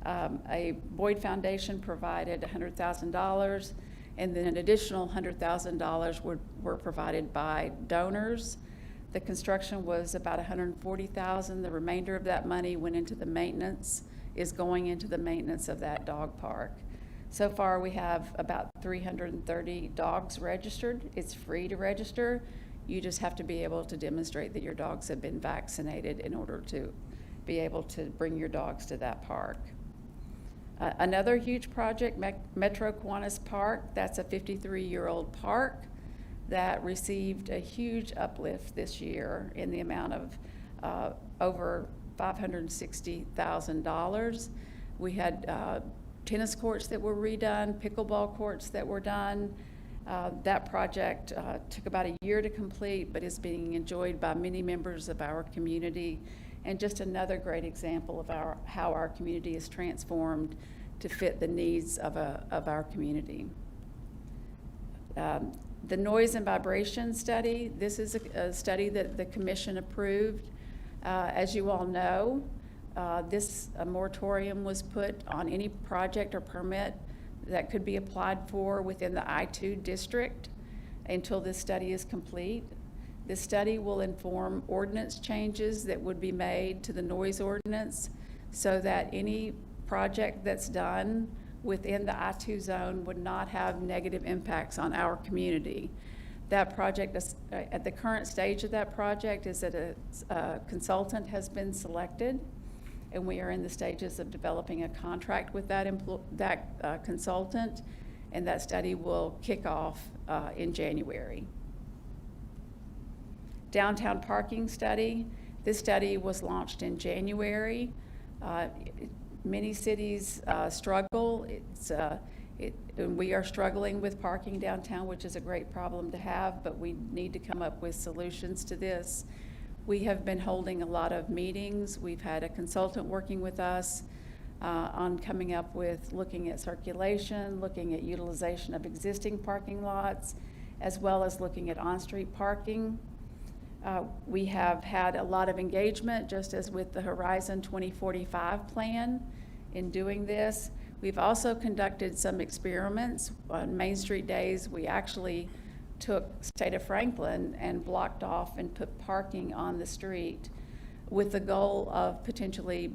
A Boyd Foundation provided $100,000, and then an additional $100,000 were provided by donors. The construction was about $140,000. The remainder of that money went into the maintenance, is going into the maintenance of that dog park. So far, we have about 330 dogs registered. It's free to register. You just have to be able to demonstrate that your dogs have been vaccinated in order to be able to bring your dogs to that park. Another huge project, Metro Kiwanis Park, that's a 53-year-old park that received a huge uplift this year in the amount of over $560,000. We had tennis courts that were redone, pickleball courts that were done. That project took about a year to complete, but is being enjoyed by many members of our community, and just another great example of how our community is transformed to fit the needs of our community. The noise and vibration study, this is a study that the commission approved. As you all know, this moratorium was put on any project or permit that could be applied for within the I-2 district until this study is complete. This study will inform ordinance changes that would be made to the noise ordinance so that any project that's done within the I-2 zone would not have negative impacts on our community. That project, at the current stage of that project, is that a consultant has been selected, and we are in the stages of developing a contract with that consultant, and that study will kick off in January. Downtown parking study. This study was launched in January. Many cities struggle. And we are struggling with parking downtown, which is a great problem to have, but we need to come up with solutions to this. We have been holding a lot of meetings. We've had a consultant working with us on coming up with looking at circulation, looking at utilization of existing parking lots, as well as looking at on-street parking. We have had a lot of engagement, just as with the Horizon 2045 plan in doing this. We've also conducted some experiments. On Main Street Days, we actually took State of Franklin and blocked off and put parking on the street with the goal of potentially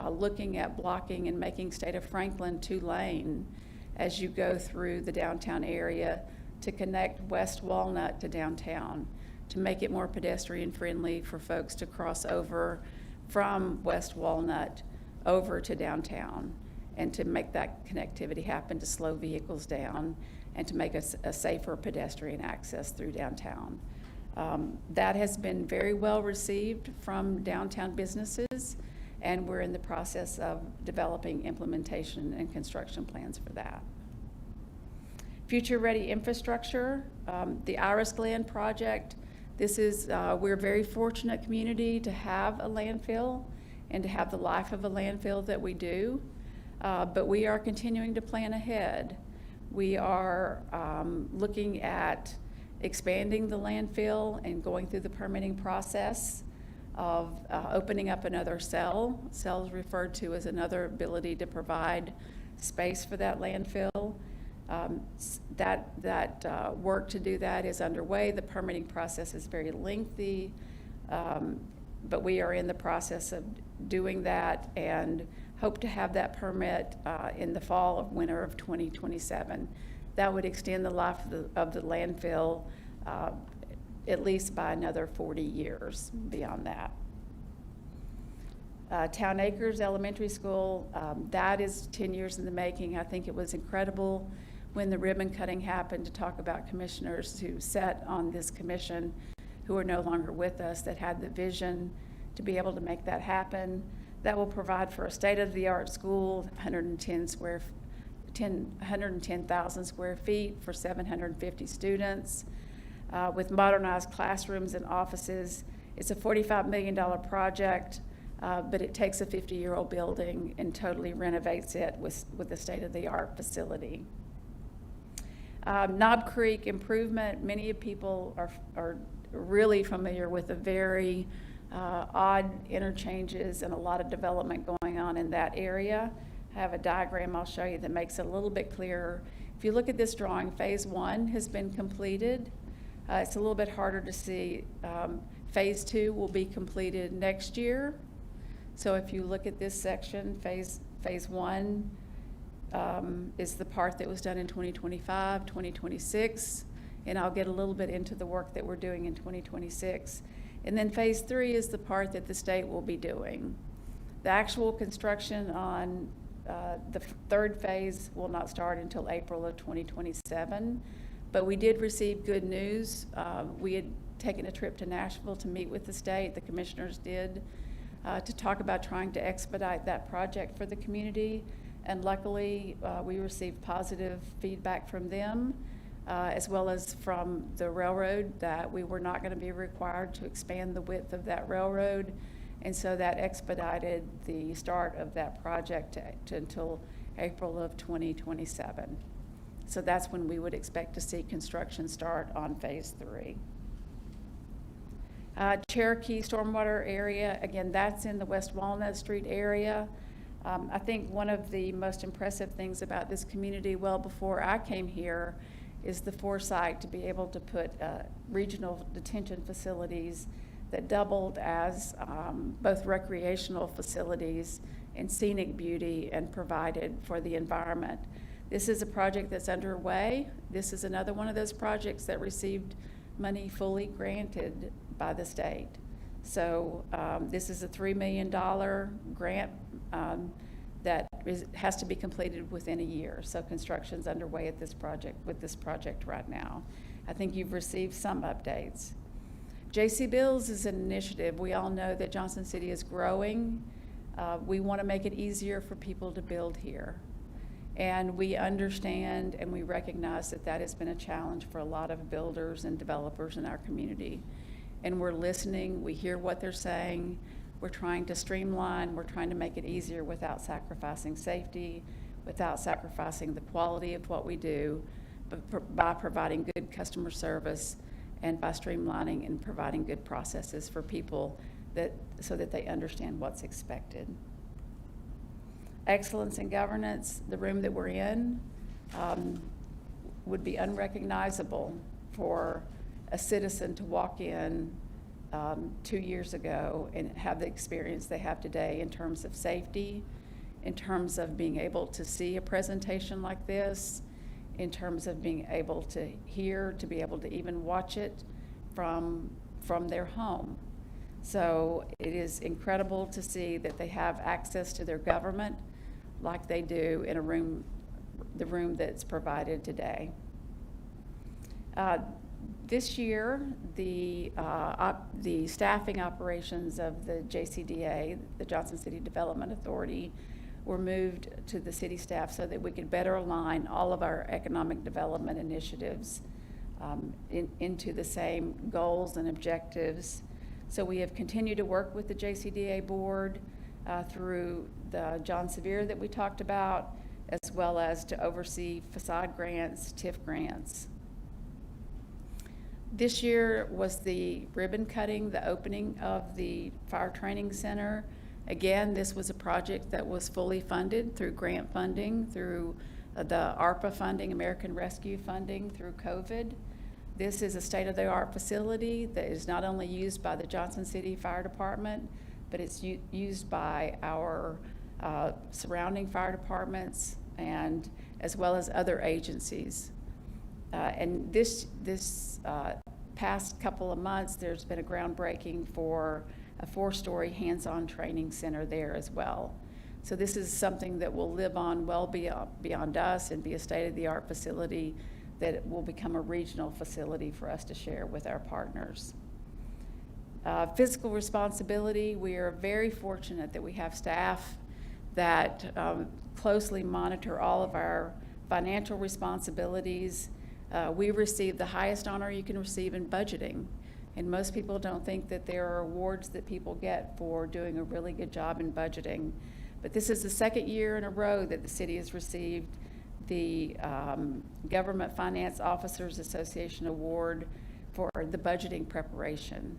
looking at blocking and making State of Franklin 2-lane as you go through the downtown area to connect West Walnut to downtown, to make it more pedestrian friendly for folks to cross over from West Walnut over to downtown, and to make that connectivity happen, to slow vehicles down and to make a safer pedestrian access through downtown. That has been very well received from downtown businesses, and we're in the process of developing implementation and construction plans for that. Future-ready infrastructure, the Iris Glen project. This is, we're a very fortunate community to have a landfill and to have the life of a landfill that we do, but we are continuing to plan ahead. We are looking at expanding the landfill and going through the permitting process of opening up another cell. Cell is referred to as another ability to provide space for that landfill. That work to do that is underway. The permitting process is very lengthy, but we are in the process of doing that and hope to have that permit in the fall of winter of 2027. That would extend the life of the landfill at least by another 40 years beyond that. Town Acres Elementary School, that is 10 years in the making. I think it was incredible when the ribbon cutting happened to talk about commissioners who sat on this commission who are no longer with us, that had the vision to be able to make that happen. That will provide for a state-of-the-art school, 110,000 square feet for 750 students, with modernized classrooms and offices. It's a $45 million project, but it takes a 50-year-old building and totally renovates it with a state-of-the-art facility. Knob Creek improvement, many people are really familiar with the very odd interchanges and a lot of development going on in that area. I have a diagram I'll show you that makes it a little bit clearer. If you look at this drawing, phase 1 has been completed. It's a little bit harder to see. Phase 2 will be completed next year. So if you look at this section, phase 1 is the part that was done in 2025, 2026, and I'll get a little bit into the work that we're doing in 2026. And then phase 3 is the part that the state will be doing. The actual construction on the third phase will not start until April of 2027, but we did receive good news. We had taken a trip to Nashville to meet with the state, the commissioners did, to talk about trying to expedite that project for the community. And luckily, we received positive feedback from them, as well as from the railroad, that we were not going to be required to expand the width of that railroad. And so that expedited the start of that project until April of 2027. So that's when we would expect to see construction start on phase 3. Cherokee Stormwater area, again, that's in the West Walnut Street area. I think one of the most impressive things about this community, well before I came here, is the foresight to be able to put regional detention facilities that doubled as both recreational facilities and scenic beauty and provided for the environment. This is a project that's underway. This is another one of those projects that received money fully granted by the state. So this is a $3 million grant that has to be completed within a year. So construction's underway at this project, with this project right now. I think you've received some updates. J.C. Bills is an initiative. We all know that Johnson City is growing. We want to make it easier for people to build here. And we understand and we recognize that that has been a challenge for a lot of builders and developers in our community. And we're listening, we hear what they're saying, we're trying to streamline, we're trying to make it easier without sacrificing safety, without sacrificing the quality of what we do, but by providing good customer service and by streamlining and providing good processes for people so that they understand what's expected. Excellence in governance, the room that we're in would be unrecognizable for a citizen to walk in 2 years ago and have the experience they have today in terms of safety, in terms of being able to see a presentation like this, in terms of being able to hear, to be able to even watch it from their home. So it is incredible to see that they have access to their government like they do in the room that's provided today. This year, the staffing operations of the JCDA, the Johnson City Development Authority, were moved to the city staff so that we could better align all of our economic development initiatives into the same goals and objectives. So we have continued to work with the JCDA board through the John Sevier that we talked about, as well as to oversee facade grants, TIF grants. This year was the ribbon cutting, the opening of the Fire Training Center. Again, this was a project that was fully funded through grant funding, through the ARPA funding, American Rescue funding, through COVID. This is a state-of-the-art facility that is not only used by the Johnson City Fire Department, but it's used by our surrounding fire departments and as well as other agencies. And this past couple of months, there's been a groundbreaking for a 4-story hands-on training center there as well. So this is something that will live on well beyond us and be a state-of-the-art facility that will become a regional facility for us to share with our partners. Fiscal responsibility, we are very fortunate that we have staff that closely monitor all of our financial responsibilities. We receive the highest honor you can receive in budgeting. And most people don't think that there are awards that people get for doing a really good job in budgeting. But this is the second year in a row that the city has received the Government Finance Officers Association Award for the budgeting preparation.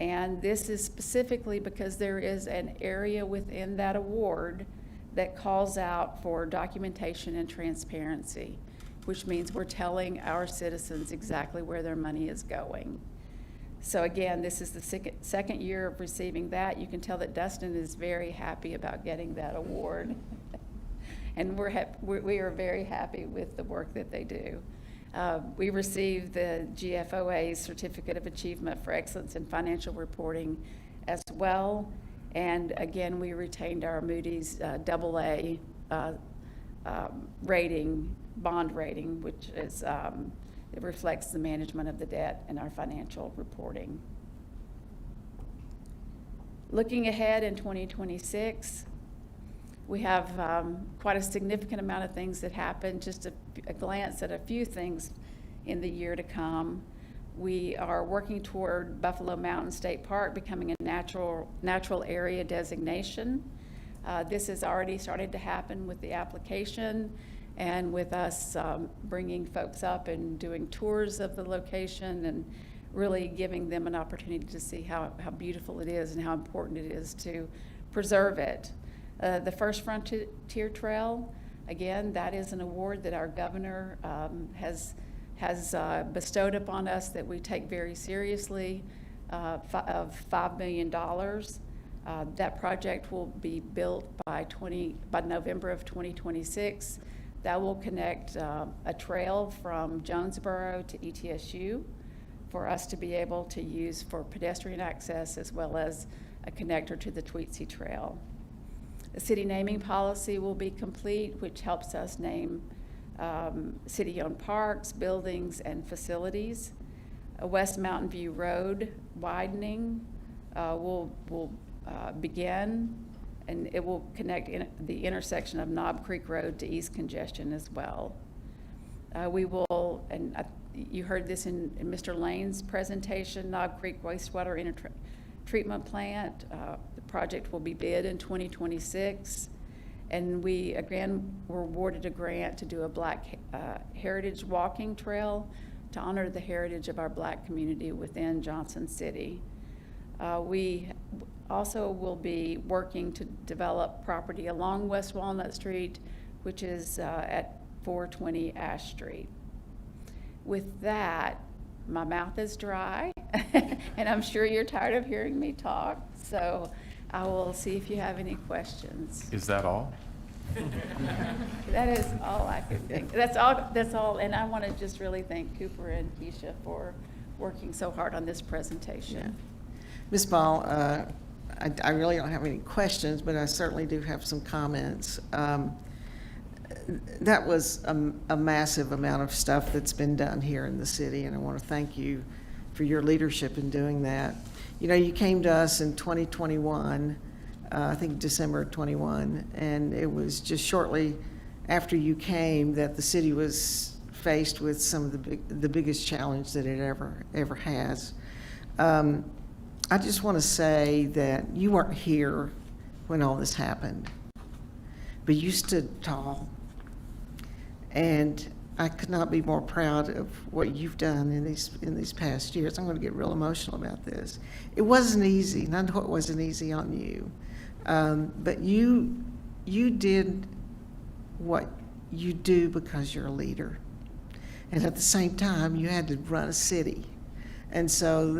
And this is specifically because there is an area within that award that calls out for documentation and transparency, which means we're telling our citizens exactly where their money is going. So again, this is the second year of receiving that. You can tell that Dustin is very happy about getting that award. And we are very happy with the work that they do. We received the GFOA's Certificate of Achievement for Excellence in Financial Reporting as well. And again, we retained our Moody's AA rating, bond rating, which is, it reflects the management of the debt in our financial reporting. Looking ahead in 2026, we have quite a significant amount of things that happen. Just a glance at a few things in the year to come. We are working toward Buffalo Mountain State Park becoming a natural area designation. This has already started to happen with the application and with us bringing folks up and doing tours of the location and really giving them an opportunity to see how beautiful it is and how important it is to preserve it. The First Frontier Trail, again, that is an award that our governor has bestowed upon us that we take very seriously, of $5 million. That project will be built by November of 2026. That will connect a trail from Jonesboro to ETSU for us to be able to use for pedestrian access as well as a connector to the Tweetsie Trail. The city naming policy will be complete, which helps us name city-owned parks, buildings, and facilities. West Mountain View Road widening will begin, and it will connect the intersection of Knob Creek Road to East Congestion as well. We will, and you heard this in Mr. Lane's presentation, Knob Creek Wastewater Treatment Plant. The project will be bid in 2026. And we, again, were awarded a grant to do a Black Heritage walking trail to honor the heritage of our Black community within Johnson City. We also will be working to develop property along West Walnut Street, which is at 420 Ash Street. With that, my mouth is dry, and I'm sure you're tired of hearing me talk, so I will see if you have any questions. Is that all? That is all I could think. That's all, and I want to just really thank Cooper and Keisha for working so hard on this presentation. Ms. Ball, I really don't have any questions, but I certainly do have some comments. That was a massive amount of stuff that's been done here in the city, and I want to thank you for your leadership in doing that. You know, you came to us in 2021, I think December 21, and it was just shortly after you came that the city was faced with some of the biggest challenge that it ever has. I just want to say that you weren't here when all this happened, but you stood tall. And I could not be more proud of what you've done in these past years. I'm going to get real emotional about this. It wasn't easy, and I know it wasn't easy on you. But you did what you do because you're a leader. And at the same time, you had to run a city. And so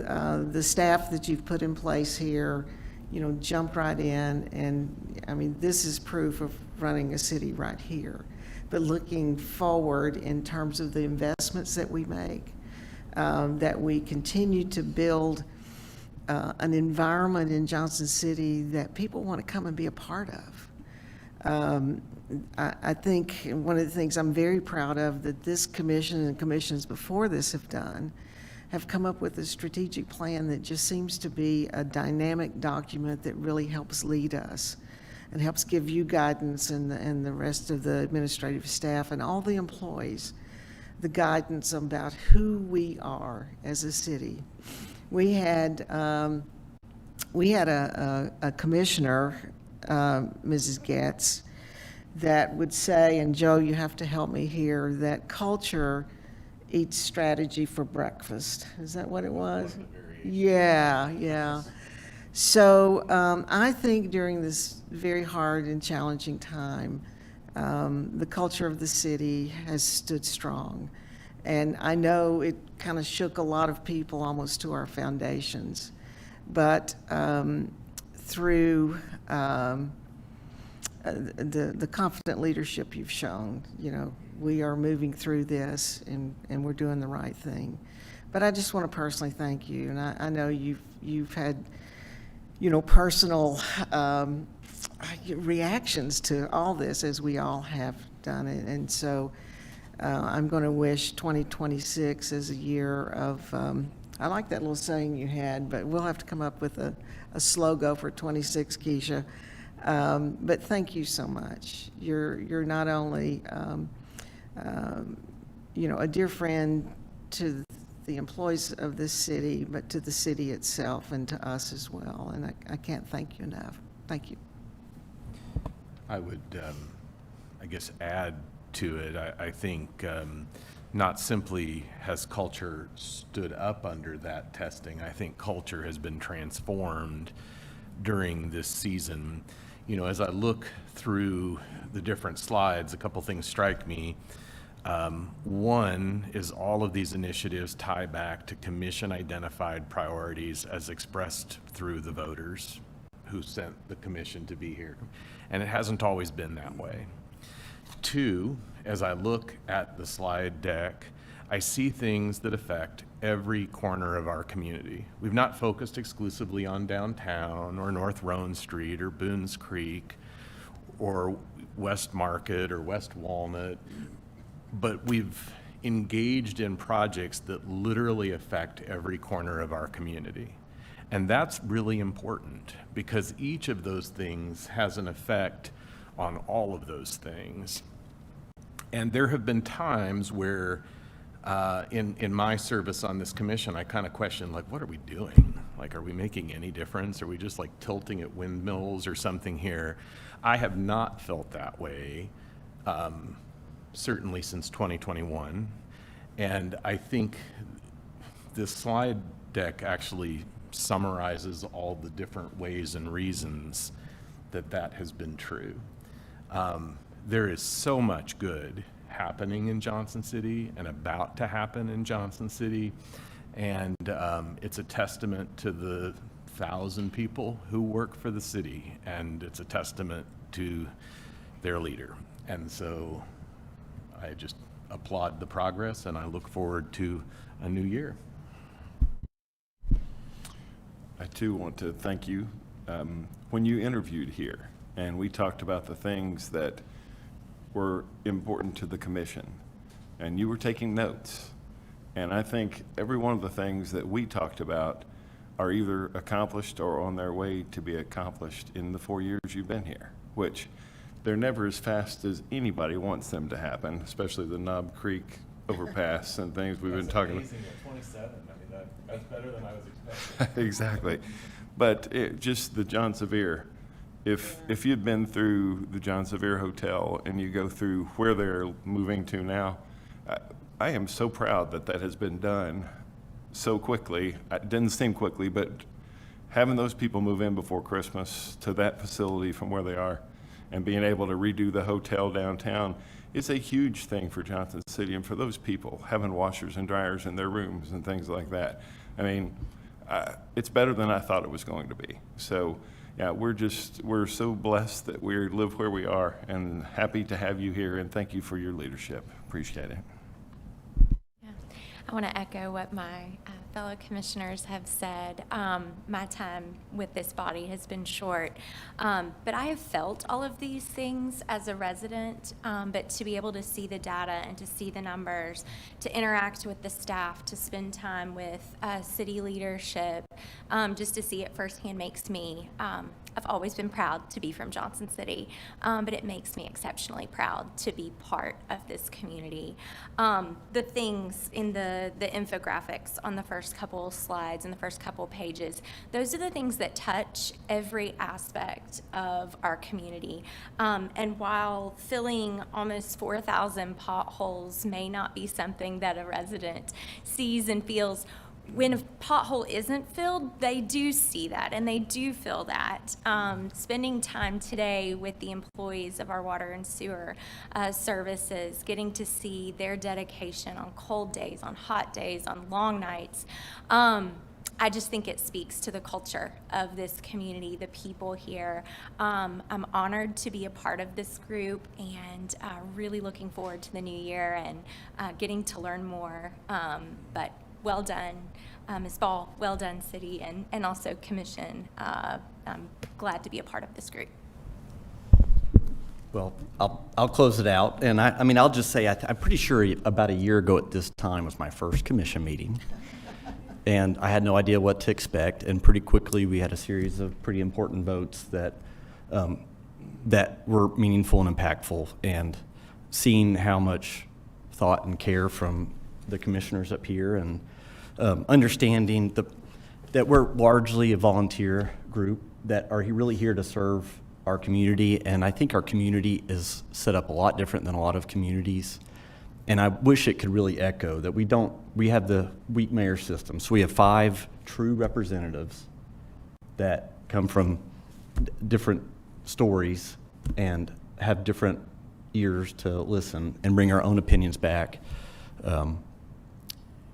the staff that you've put in place here, you know, jumped right in. And I mean, this is proof of running a city right here. But looking forward in terms of the investments that we make, that we continue to build an environment in Johnson City that people want to come and be a part of. I think one of the things I'm very proud of that this commission and commissions before this have done have come up with a strategic plan that just seems to be a dynamic document that really helps lead us and helps give you guidance and the rest of the administrative staff and all the employees the guidance about who we are as a city. We had a commissioner, Mrs. Getz, that would say, and Joe, you have to help me here, that culture eats strategy for breakfast. Is that what it was? Yeah. So I think during this very hard and challenging time, the culture of the city has stood strong. And I know it kind of shook a lot of people almost to our foundations. But through the confident leadership you've shown, you know, we are moving through this and we're doing the right thing. But I just want to personally thank you. And I know you've had, you know, personal reactions to all this, as we all have done it. And so I'm going to wish 2026 as a year of, I like that little saying you had, but we'll have to come up with a slogan for 26, Keisha. But thank you so much. You're not only, you know, a dear friend to the employees of this city, but to the city itself and to us as well. And I can't thank you enough. Thank you. I would, I guess, add to it. I think not simply has culture stood up under that testing, I think culture has been transformed during this season. You know, as I look through the different slides, a couple things strike me. One is all of these initiatives tie back to commission-identified priorities as expressed through the voters who sent the commission to be here. And it hasn't always been that way. Two, as I look at the slide deck, I see things that affect every corner of our community. We've not focused exclusively on downtown or North Roan Street or Boones Creek or West Market or West Walnut, but we've engaged in projects that literally affect every corner of our community. And that's really important because each of those things has an effect on all of those things. And there have been times where in my service on this commission, I kind of question, like, what are we doing? Like, are we making any difference? Are we just like tilting at windmills or something here? I have not felt that way, certainly since 2021. And I think this slide deck actually summarizes all the different ways and reasons that that has been true. There is so much good happening in Johnson City and about to happen in Johnson City. And it's a testament to the 1,000 people who work for the city, and it's a testament to their leader. And so I just applaud the progress, and I look forward to a new year. I too want to thank you. When you interviewed here, and we talked about the things that were important to the commission, and you were taking notes. And I think every one of the things that we talked about are either accomplished or on their way to be accomplished in the 4 years you've been here, which they're never as fast as anybody wants them to happen, especially the Knob Creek overpass and things we've been talking about. At 27, I mean, that's better than I was expecting. Exactly. But just the John Sevier, if you'd been through the John Sevier Hotel and you go through where they're moving to now, I am so proud that that has been done so quickly. It didn't seem quickly, but having those people move in before Christmas to that facility from where they are and being able to redo the hotel downtown, it's a huge thing for Johnson City and for those people having washers and dryers in their rooms and things like that. I mean, it's better than I thought it was going to be. So yeah, we're so blessed that we live where we are, and happy to have you here, and thank you for your leadership. Appreciate it. I want to echo what my fellow commissioners have said. My time with this body has been short, but I have felt all of these things as a resident, but to be able to see the data and to see the numbers, to interact with the staff, to spend time with city leadership, just to see it firsthand makes me, I've always been proud to be from Johnson City, but it makes me exceptionally proud to be part of this community. The things in the infographics on the first couple slides and the first couple pages, those are the things that touch every aspect of our community. And while filling almost 4,000 potholes may not be something that a resident sees and feels, when a pothole isn't filled, they do see that and they do feel that. Spending time today with the employees of our water and sewer services, getting to see their dedication on cold days, on hot days, on long nights, I just think it speaks to the culture of this community, the people here. I'm honored to be a part of this group and really looking forward to the new year and getting to learn more. But well done, Ms. Ball, well done, City, and also Commission. I'm glad to be a part of this group. Well, I'll close it out, and I mean, I'll just say I'm pretty sure about a year ago at this time was my first commission meeting, and I had no idea what to expect, and pretty quickly we had a series of pretty important votes that were meaningful and impactful, and seeing how much thought and care from the commissioners up here, and understanding that we're largely a volunteer group that are really here to serve our community, and I think our community is set up a lot different than a lot of communities, and I wish it could really echo that we have the weak mayor system, so we have 5 true representatives that come from different stories and have different ears to listen and bring our own opinions back, and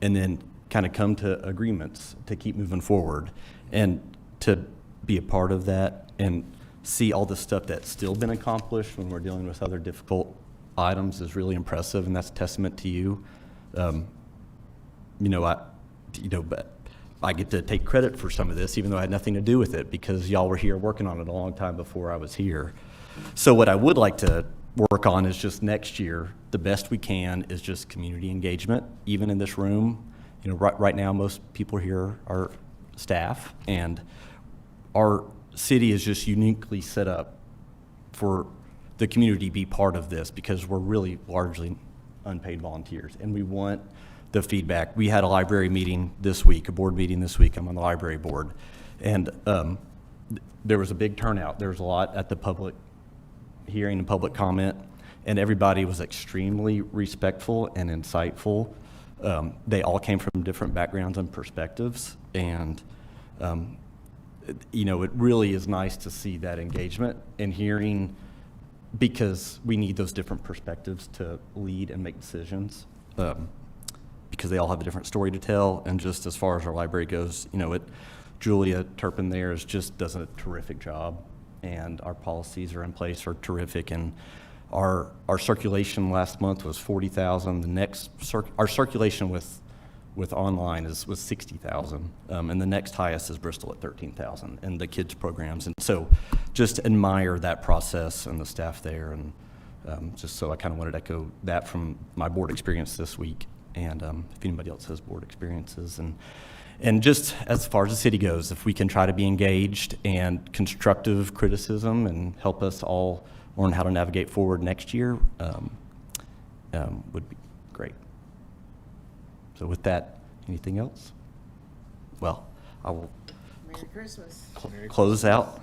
then kind of come to agreements to keep moving forward, and to be a part of that and see all the stuff that's still been accomplished when we're dealing with other difficult items is really impressive, and that's a testament to you. But I get to take credit for some of this, even though I had nothing to do with it, because y'all were here working on it a long time before I was here. So what I would like to work on is just next year, the best we can is just community engagement, even in this room. Right now, most people here are staff, and our city is just uniquely set up for the community to be part of this, because we're really largely unpaid volunteers, and we want the feedback. We had a library meeting this week, a board meeting this week. I'm on the library board, and there was a big turnout. There was a lot at the public hearing and public comment, and everybody was extremely respectful and insightful. They all came from different backgrounds and perspectives, and it really is nice to see that engagement and hearing, because we need those different perspectives to lead and make decisions, because they all have a different story to tell. And just as far as our library goes, Julia Turpin there does a terrific job, and our policies are in place are terrific. And our circulation last month was 40,000. Our circulation with online was 60,000, and the next highest is Bristol at 13,000, and the kids programs. And so, just admire that process and the staff there, and just so I kind of wanted to echo that from my board experience this week, and if anybody else has board experiences, and just as far as the city goes, if we can try to be engaged and constructive criticism and help us all learn how to navigate forward next year, would be great. So with that, anything else? Well, I will Merry Christmas. close out